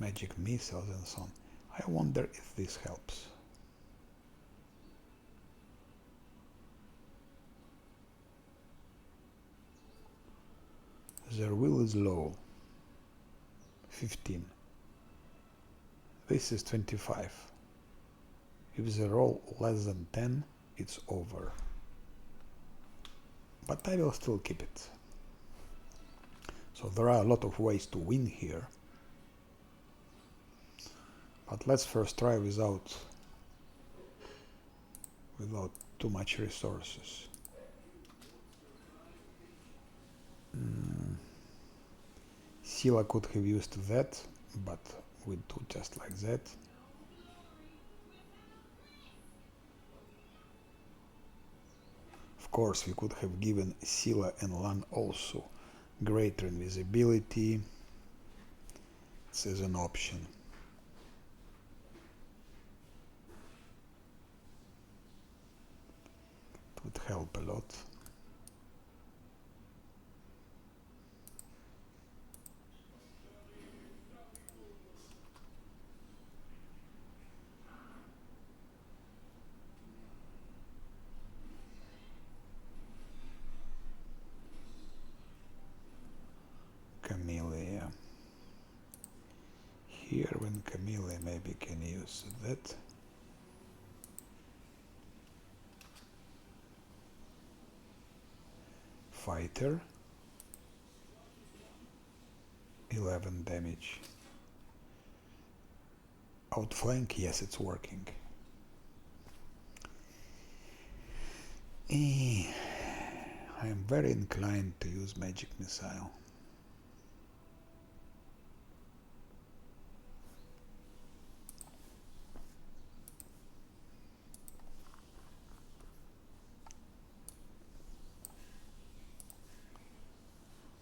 Magic missiles and so on. I wonder if this helps. Their will is low. 15. This is 25. If they roll less than 10, it's over. But I will still keep it. So there are a lot of ways to win here. But let's first try without too much resources. Scylla could have used that, but we do just like that. Of course, we could have given Scylla and Lan also greater invisibility. This is an option. It would help a lot. Camellia. Here when Camellia maybe can use that. Fighter. 11 damage. Outflank, yes, it's working. I am very inclined to use magic missile.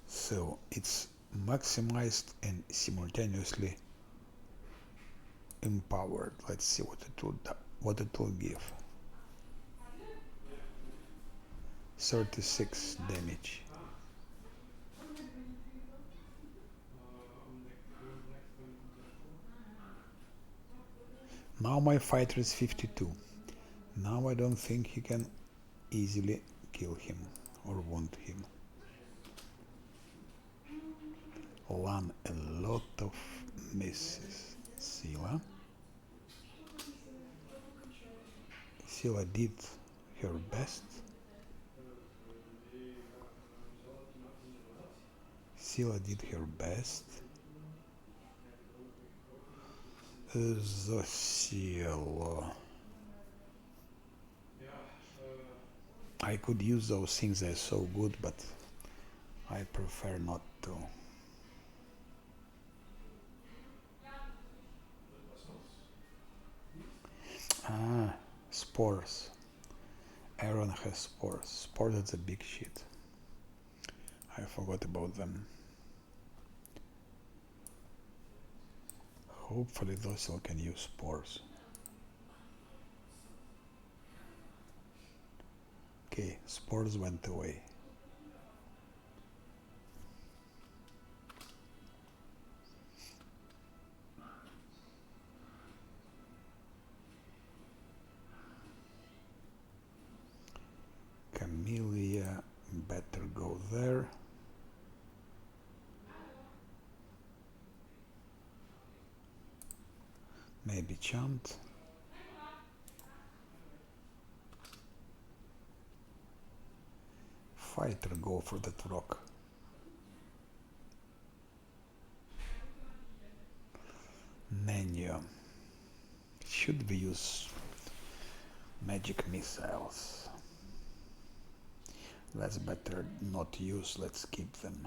So it's maximized and simultaneously empowered. Let's see what it will give. 36 damage. Now my fighter is 52. Now I don't think he can easily kill him or wound him. Lan, a lot of misses. Scylla. Scylla did her best. Scylla did her best. Zocel. I could use those things, they're so good, but I prefer not to. Ah, spores. Aaron has spores. Spores, that's a big shit. I forgot about them. Hopefully Zocel can use spores. Okay, spores went away. Camellia better go there. Maybe Chant. fighter go for that rock? Menu. Should we use magic missiles? That's better not use, let's keep them.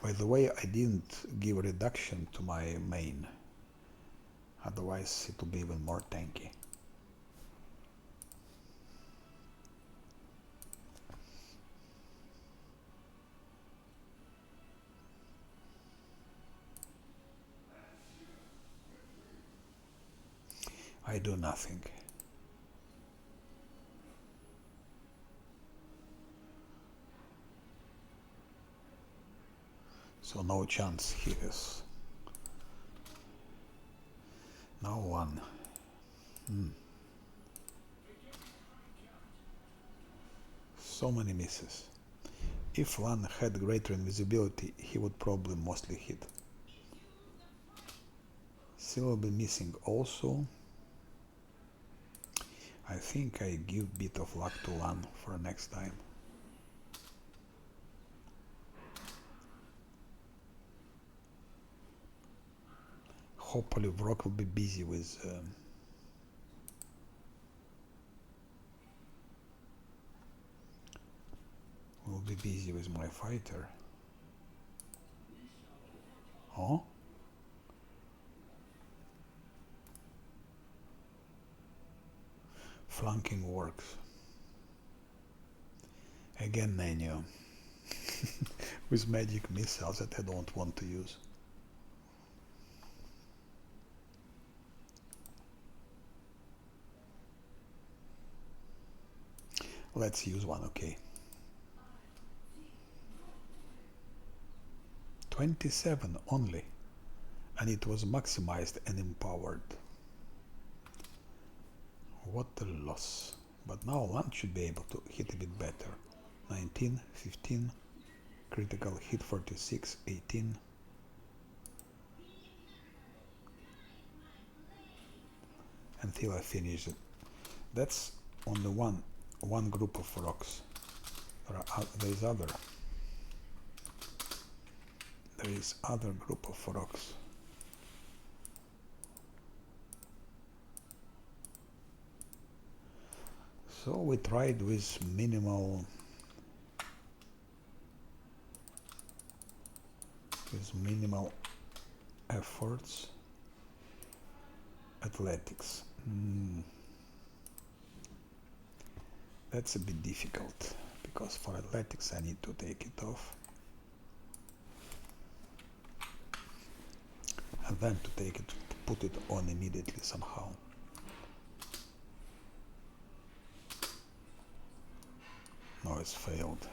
By the way, I didn't give reduction to my main, otherwise it will be even more tanky. I do nothing. So no chance he has. Now one. So many misses. If one had greater invisibility, he would probably mostly hit. Still will be missing also. I think I give bit of luck to Lan for next time. Hopefully Vrock will be busy with my fighter. Oh? Flanking works. Again Nano. With magic missiles that I don't want to use. Let's use one, okay. 27 only, and it was maximized and empowered. What a loss. But now Land should be able to hit a bit better. 19, 15, critical hit 46, 18. Until I finish it. That's only one group of rocks. There is other group of rocks. So we tried with minimal efforts. Athletics. That's a bit difficult because for athletics I need to take it off and then to put it on immediately somehow. No, it's failed.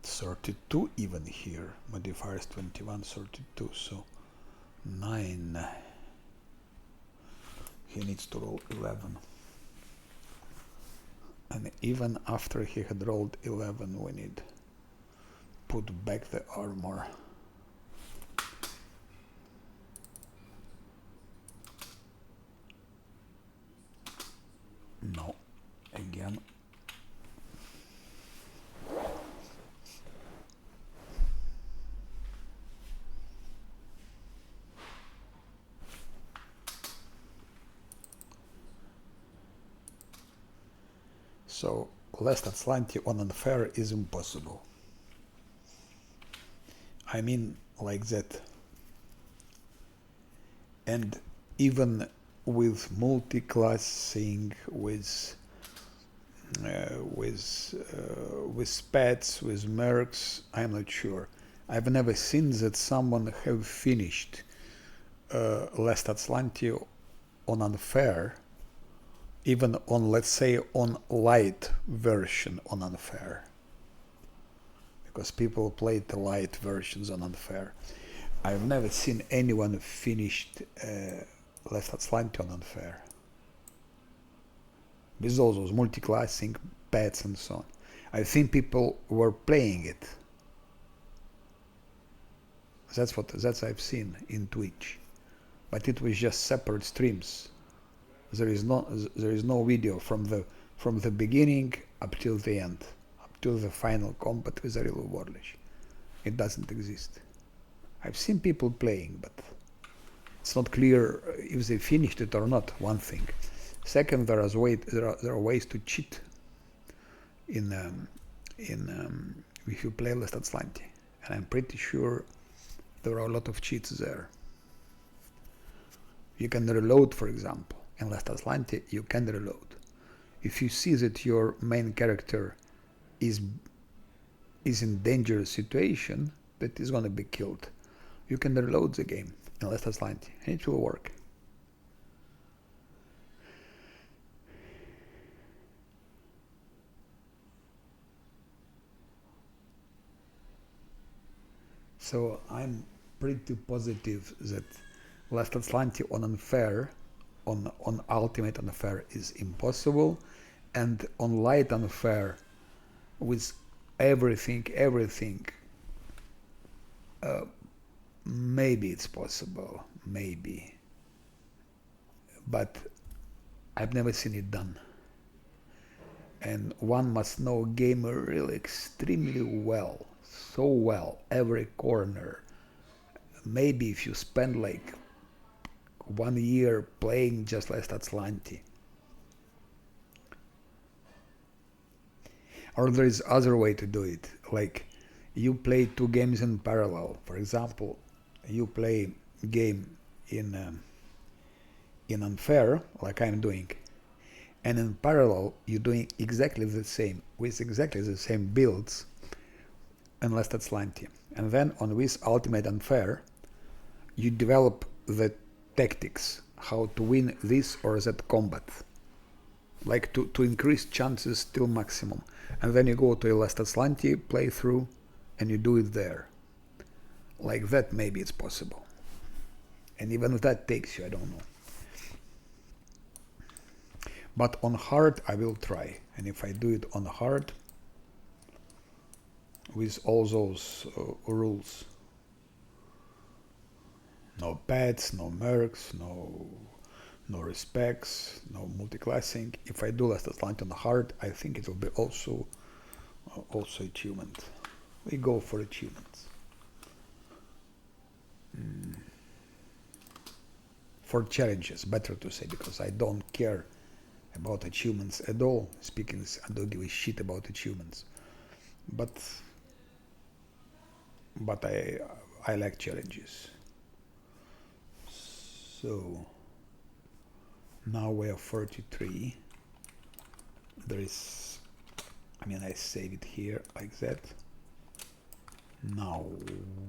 32 even here. Modifier is 21, 32, so 9. He needs to roll 11. And even after he had rolled 11, we need put back the armor. No, again. So less than slanty on unfair is impossible. I mean like that. And even with multiclassing, with spats, with mercs, I'm not sure. I've never seen that someone have finished less than slanty on unfair, even on, let's say, on light version on unfair, because people played the light versions on unfair. I've never seen anyone finished Last Atlantic on unfair. With all those multiclassing pets and so on. I think people were playing it. That's I've seen in Twitch. But it was just separate streams. There is no video from the beginning up till the end, up till the final combat with the real warlish. It doesn't exist. I've seen people playing, but it's not clear if they finished it or not. One thing. Second, there are ways to cheat in if you play Last Atlantic, and I'm pretty sure there are a lot of cheats there. You can reload, for example. In Last Atlantic, you can reload. If you see that your main character is in dangerous situation, that is gonna be killed, you can reload the game in Last Atlantic, and it will work. So I'm pretty positive that Last Atlantic on unfair, on ultimate unfair is impossible, and on light unfair, with everything, maybe it's possible, maybe, but I've never seen it done. And one must know gamer really extremely well, so well, every corner. Maybe if you spend like 1 year playing just Last Atlantic. Or there is other way to do it, like you play 2 games in parallel. For example, you play game in unfair, like I'm doing, and in parallel you're doing exactly the same, with exactly the same builds in Last Atlantic. And then on this ultimate unfair, you develop the tactics, how to win this or that combat, like to increase chances till maximum. And then you go to a Last Atlantic playthrough and you do it there. Like that, maybe it's possible. And even if that takes you, I don't know. But on hard, I will try. And if I do it on hard, with all those rules, no pets, no mercs, no respecs, no multiclassing. If I do Last Atlantic on hard, I think it will be also achievement. We go for achievements. For challenges, better to say, because I don't care about achievements at all. Speaking, I don't give a shit about achievements. But I like challenges. So now we are 43. There is, I save it here like that. Now,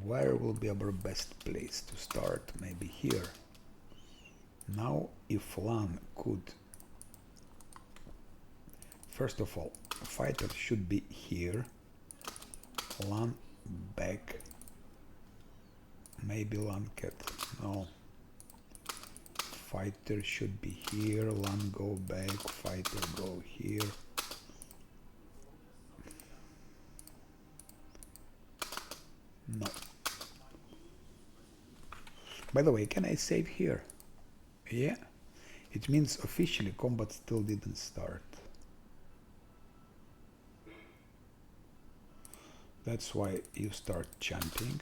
where will be our best place to start? Maybe here. Now, if LAN could, first of all, fighter should be here. LAN back. Maybe LAN cat. No. Fighter should be here. LAN go back. Fighter go here. No. By the way, can I save here? Yeah. It means officially combat still didn't start. That's why you start chanting.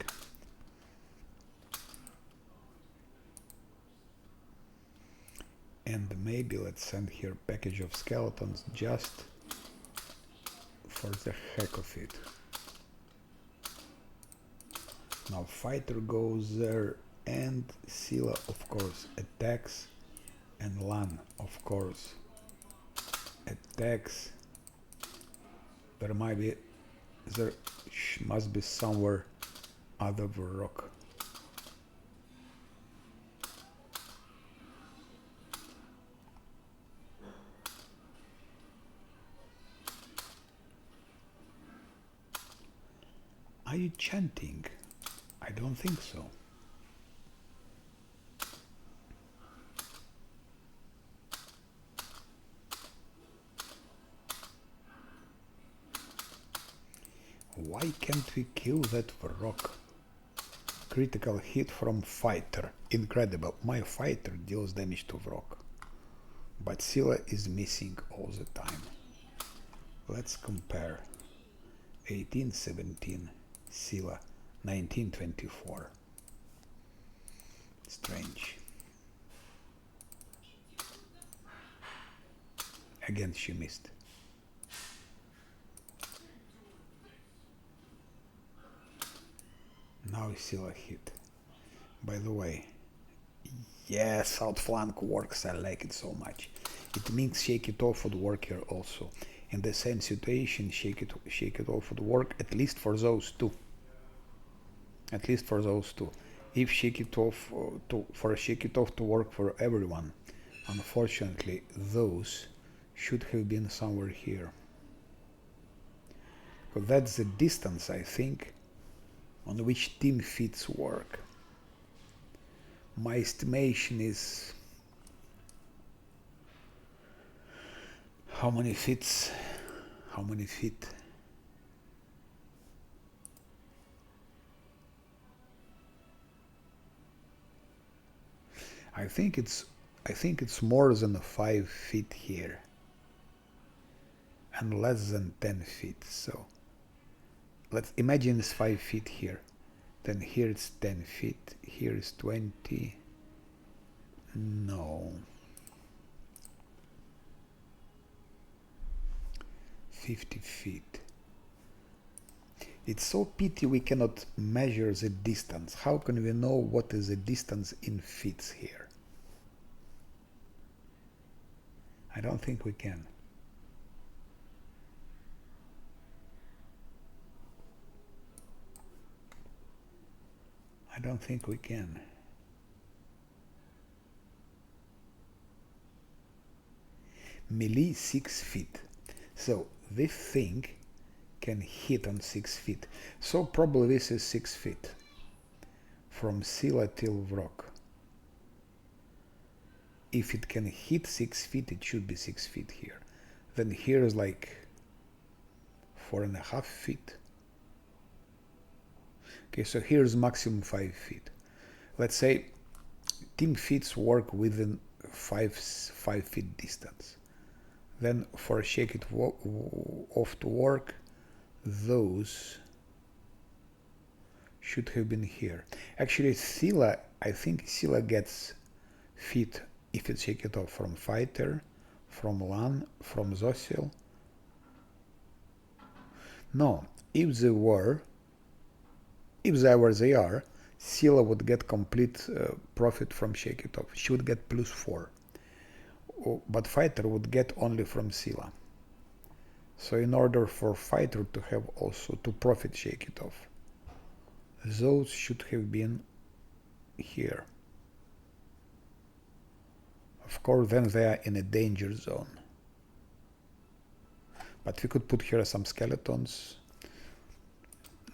And maybe let's send here package of skeletons just for the heck of it. Now fighter goes there, and Scylla of course attacks, and LAN of course attacks. There must be somewhere other rock. Are you chanting? I don't think so. Why can't we kill that rock? Critical hit from fighter. Incredible. My fighter deals damage to rock. But Scylla is missing all the time. Let's compare. 1817, Scylla 1924. Strange. Again she missed. Now Scylla hit. By the way, yes, outflank works, I like it so much. It means shake it off would work here also. In the same situation, shake it off would work, at least for those two. At least for those two. If shake it off for shake it off to work for everyone, unfortunately those should have been somewhere here. Because that's the distance, I think, on which team feats work. My estimation is how many feet? I think it's more than 5 feet here and less than 10 feet. So let's imagine it's 5 feet here. Then here it's 10 feet. Here is 20. No. 50 feet. It's so pity we cannot measure the distance. How can we know what is the distance in feet here? I don't think we can. I don't think we can. Melee 6 feet. So this thing can hit on 6 feet. So probably this is 6 feet. From Scylla till Vrock. If it can hit 6 feet, it should be 6 feet here. Then here is like 4.5 feet. Okay, so here's maximum 5 feet. Let's say team feats work within 5 feet distance. Then for shake it off to work, those should have been here. Actually, Scylla, I think Scylla gets feet if it shake it off from fighter, from Lan, from Zosil. No, if they were they are, Scylla would get complete profit from shake it off. She would get +4. But fighter would get only from Scylla. So in order for fighter to have also to profit shake it off, those should have been here. Of course, then they are in a danger zone. But we could put here some skeletons.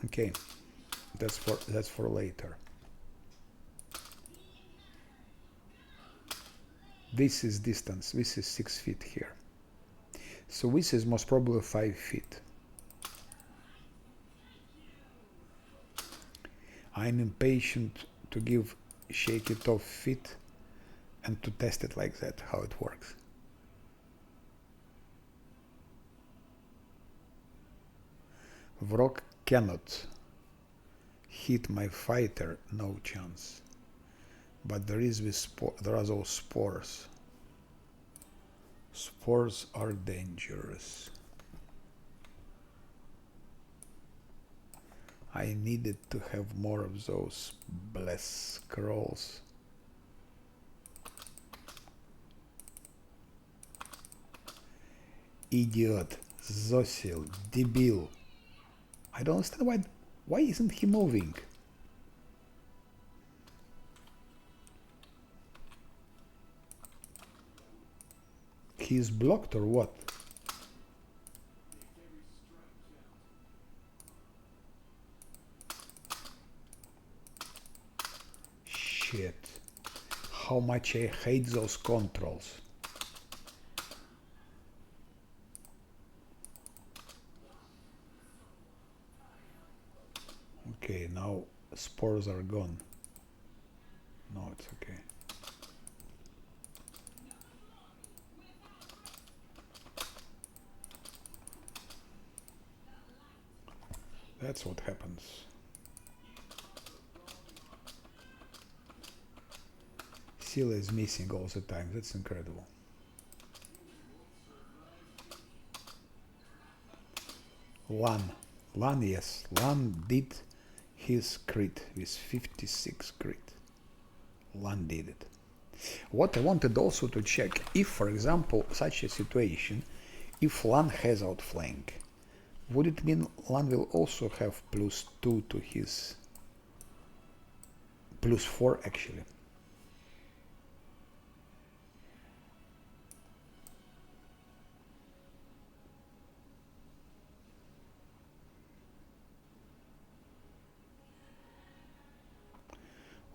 Okay, that's for later. This is distance. This is 6 feet here. So this is most probably 5 feet. I'm impatient to give shake it off feet and to test it like that, how it works. Vrock cannot hit my fighter, no chance. But there is this there are those spores. Spores are dangerous. I needed to have more of those bless scrolls. Idiot, Zosil, debil. I don't understand why isn't he moving? He's blocked or what? Shit. How much I hate those controls. Okay, now spores are gone. No, it's okay. That's what happens. Seal is missing all the time. That's incredible. Lan. Lan, yes. Lan did his crit with 56 crit. Lan did it. What I wanted also to check, if for example such a situation, if Lan has outflank, would it mean Lan will also have +2 to his +4 actually?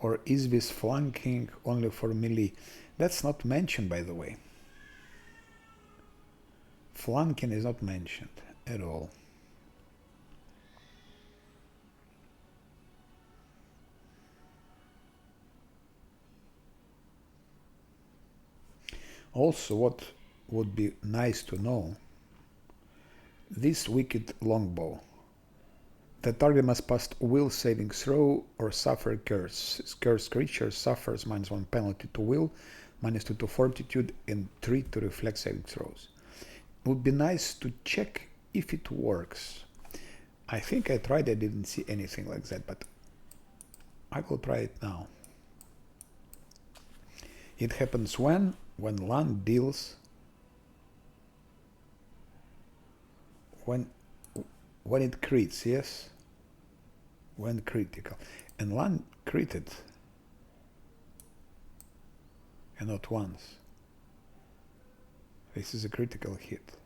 Or is this flanking only for melee? That's not mentioned, by the way. Flanking is not mentioned at all. Also, what would be nice to know, this wicked longbow. The target must pass will saving throw or suffer curse. Cursed creature suffers -1 penalty to will, -2 to fortitude, and 3 to reflex saving throws. Would be nice to check if it works. I think I tried, I didn't see anything like that, but I will try it now. It happens when Lan deals when it crits, yes? When critical. And Lan critted. And not once. This is a critical hit.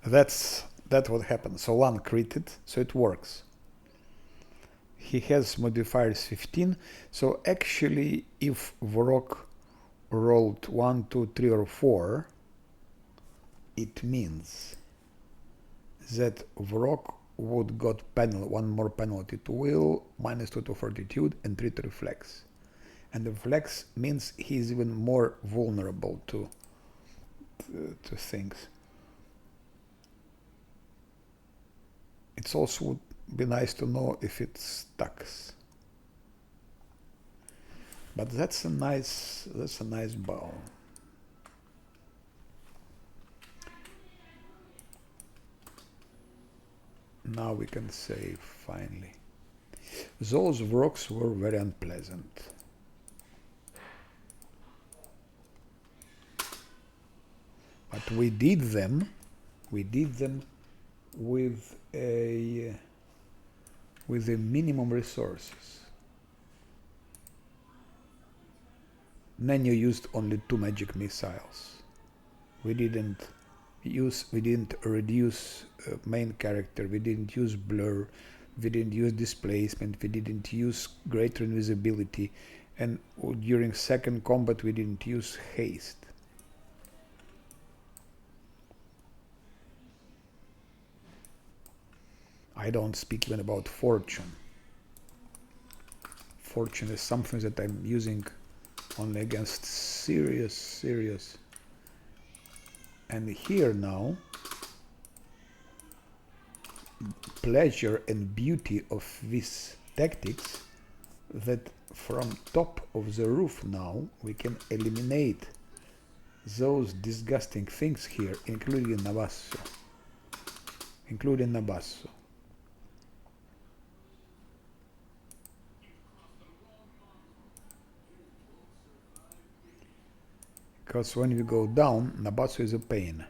That's what happened. So Lan critted, so it works. He has modifiers 15, so actually if Vorok rolled 1, 2, 3, or 4, it means that Vorok would got one more penalty to will, -2 to fortitude, and 3 to reflex. And the reflex means he's even more vulnerable to things. It's also would be nice to know if it stacks. But that's a nice bow. Now we can save finally. Those rocks were very unpleasant. But we did them with a minimum resources. Nano used only 2 magic missiles. We didn't reduce main character, we didn't use blur, we didn't use displacement, we didn't use greater invisibility, and during second combat we didn't use haste. I don't speak even about fortune. Fortune is something that I'm using only against serious. And here now, pleasure and beauty of these tactics, that from top of the roof now we can eliminate those disgusting things here, including Nabasso. Because when we go down, Nabasso is a pain.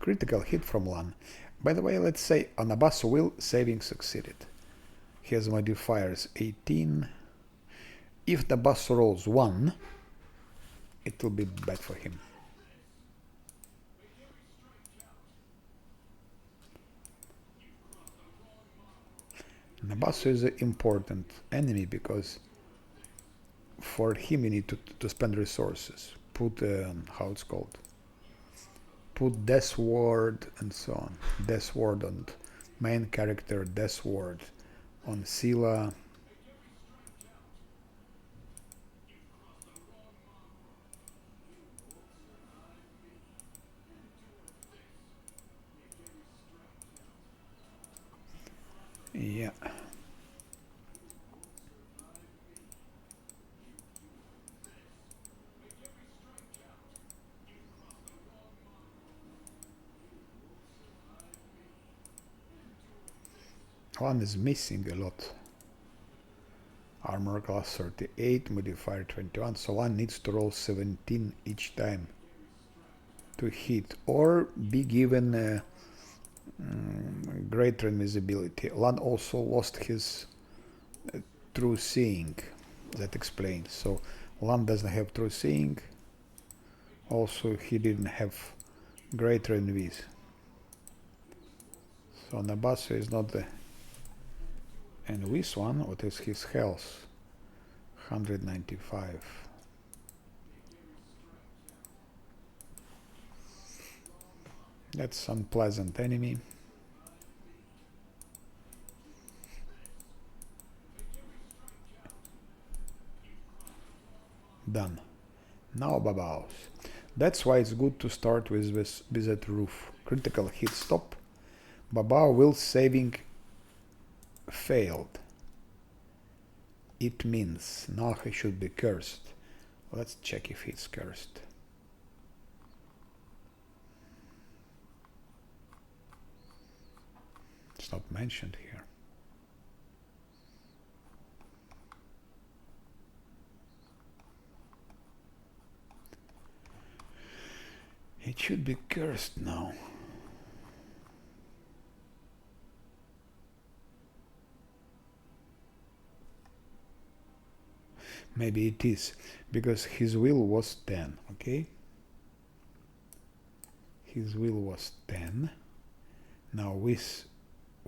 Critical hit from Lan. By the way, let's say on Nabasso will saving succeeded. He has modifiers 18. If Nabasso rolls 1, it will be bad for him. Nabasso is an important enemy because for him you need to spend resources. put how it's called, put death ward and so on, death ward on main character, death ward on Scylla. Yeah. One is missing a lot. Armor class 38, modifier 21, so one needs to roll 17 each time to hit, or be given greater invisibility. Lan also lost his true seeing. That explains. So Lan doesn't have true seeing. Also, he didn't have greater invis. So Nabasu is not the. And this one, what is his health? 195. That's unpleasant enemy. Done. Now Babaos. That's why it's good to start with that roof. Critical hit stop. Babao will saving failed. It means now he should be cursed. Let's check if he's cursed. It's not mentioned here. It should be cursed now. Maybe it is, because his will was 10, okay? His will was 10. Now with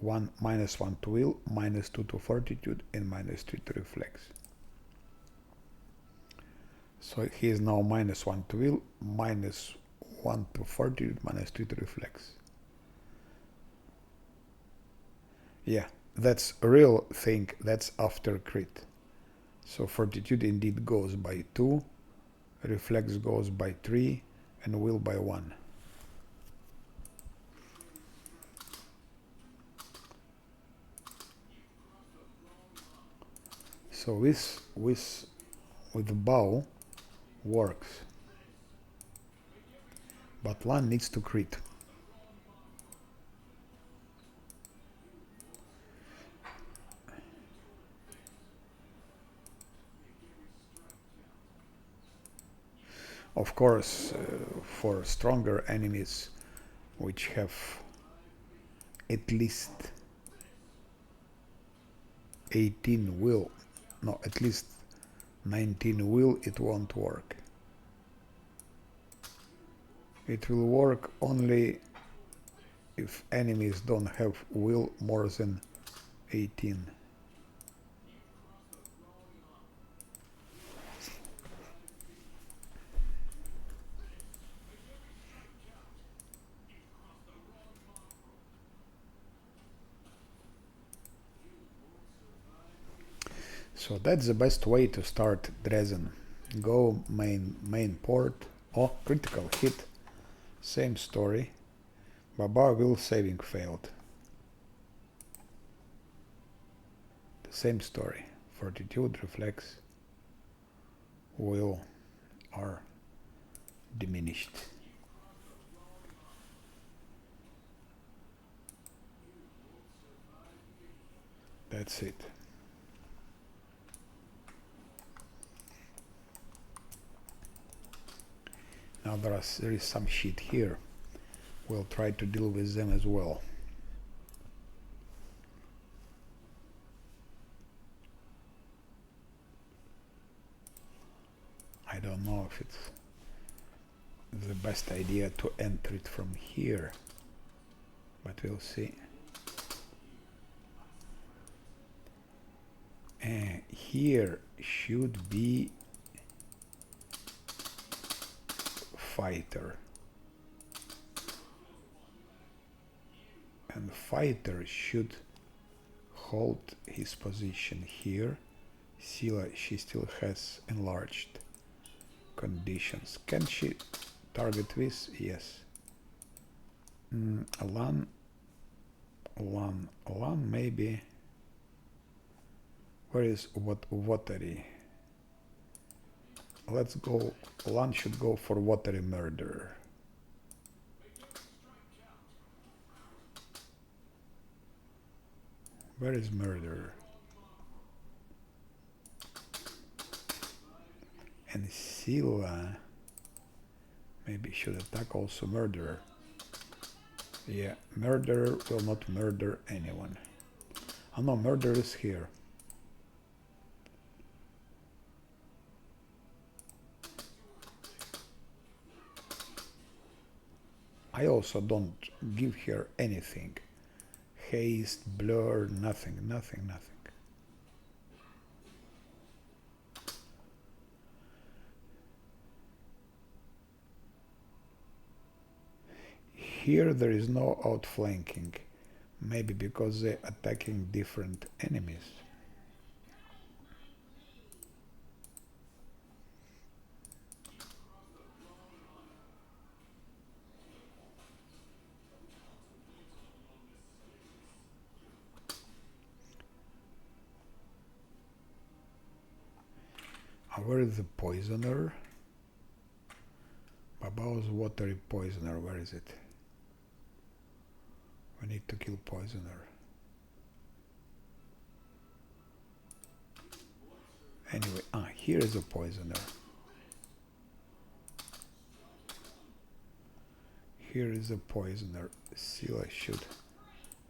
-1 to will, -2 to fortitude, and -3 to reflex. So he is now -1 to will, -1 to fortitude, -3 to reflex. Yeah, that's a real thing. That's after crit. So fortitude indeed goes by 2, reflex goes by 3, and will by 1. So with bow works, but Lan needs to crit. Of course, for stronger enemies which have at least 18 will, no, at least 19 will, it won't work. It will work only if enemies don't have will more than 18. So that's the best way to start Dresden. Go main port. Oh, critical hit. Same story. Baba will saving failed. The same story. Fortitude, reflex, will are diminished. That's it. Now there is some shit here. We'll try to deal with them as well. I don't know if it's the best idea to enter it from here, but we'll see. Here should be fighter. And fighter should hold his position here. Sila, she still has enlarged conditions. Can she target this? Yes. Lan maybe. Where is WoTR? Let's go. Lan should go for WoTR murder. Where is murder? And Sila maybe should attack also murderer. Yeah, murderer will not murder anyone. Oh no, murder is here. I also don't give her anything. Haste, blur, nothing. Here there is no outflanking. Maybe because they're attacking different enemies. Where is the poisoner? Babao's watery poisoner, where is it? We need to kill poisoner. Anyway, here is a poisoner. Here is a poisoner. Sila should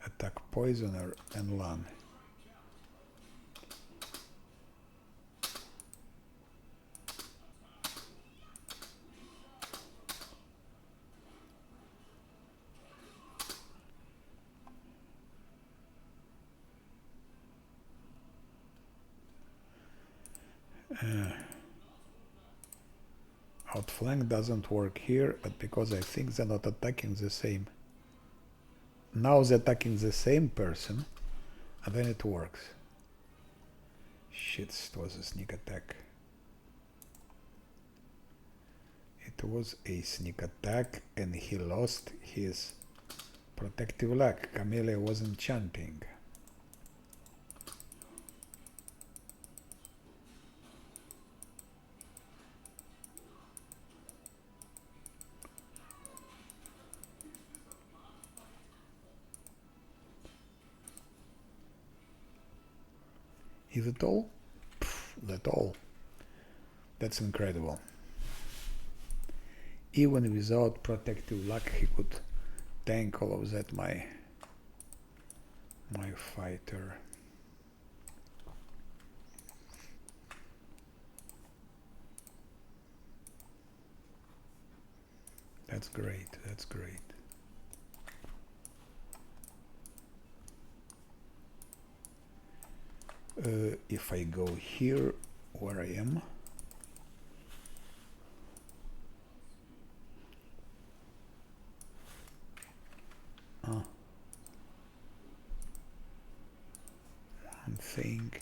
attack poisoner and Lan. Outflank doesn't work here, but because I think they're not attacking the same. Now they're attacking the same person, and then it works. Shit, it was a sneak attack. It was a sneak attack, and he lost his protective luck. Camellia was enchanting. Is it all? That's all. That's incredible. Even without protective luck, he could tank all of that, my fighter. That's great, that's great. If I go here, where I am, one thing,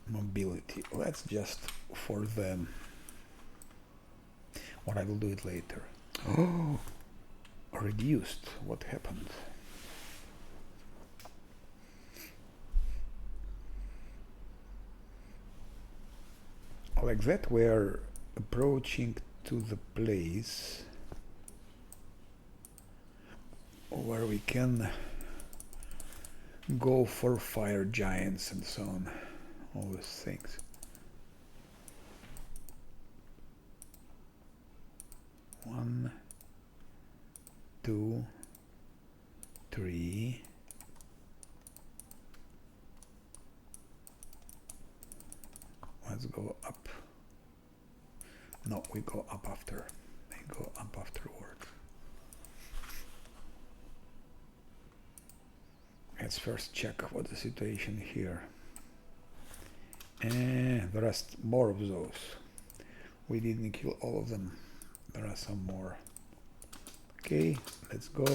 mobility. Let's just for them. Or I will do it later. Oh, reduced. What happened? Like that, we are approaching to the place where we can go for fire giants and so on, all those things. One, two, three. Let's go up. No, we go up after. They go up afterward. Let's first check what the situation here. And there are more of those. We didn't kill all of them. There are some more. Okay, let's go.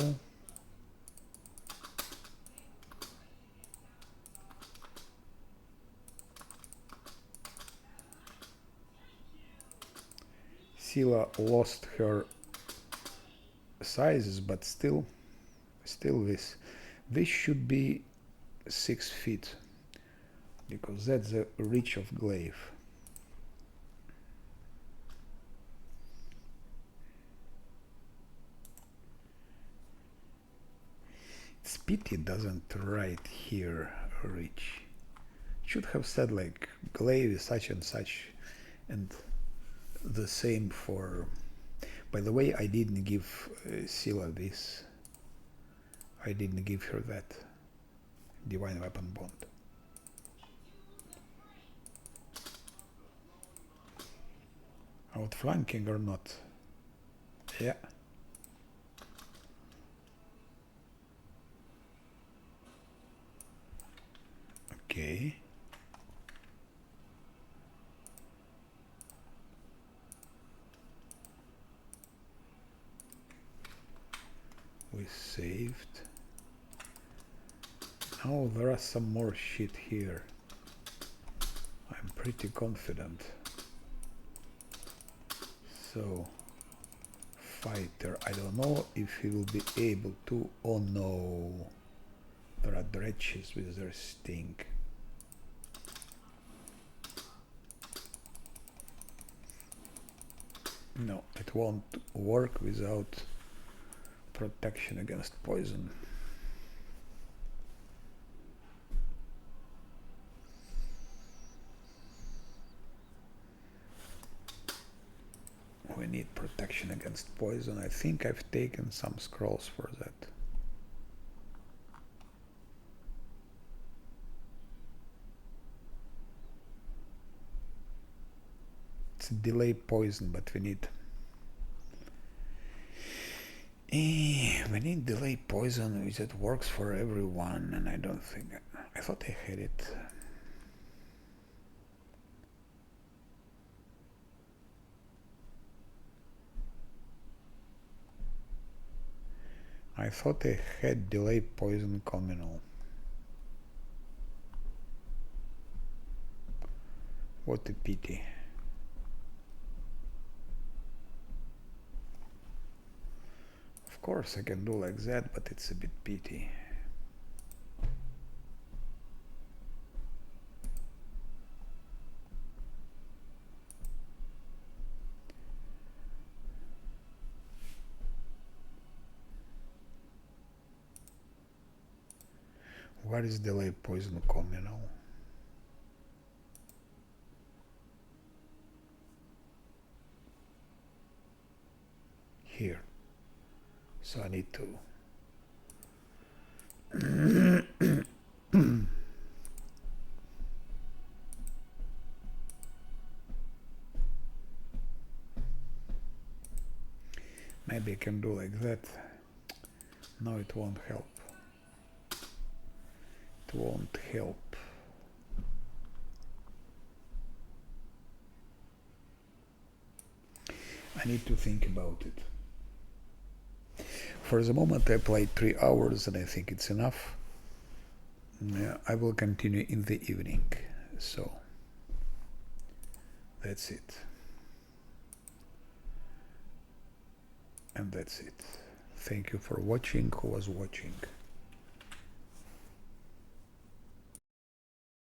Scylla lost her sizes, but still this should be 6 feet, because that's the reach of glaive. It's pity doesn't write here reach. Should have said like glaive is such and such, and the same for. By the way, I didn't give Scylla this. I didn't give her that divine weapon bond. Outflanking or not? Yeah. Okay. We saved. Oh, there are some more shit here. I'm pretty confident. So, fighter. I don't know if he will be able to. Oh no. There are dredges with their sting. No, it won't work without protection against poison. We need protection against poison. I think I've taken some scrolls for that. It's delay poison, but we need delay poison that works for everyone, and I don't think I thought I had it. I thought I had delay poison communal. What a pity. Of course I can do like that, but it's a bit pity. What is delay poison communal? Here. So I need to maybe I can do like that. No, it won't help. It won't help. I need to think about it. For the moment I played 3 hours and I think it's enough. I will continue in the evening. So that's it. And that's it. Thank you for watching, who was watching.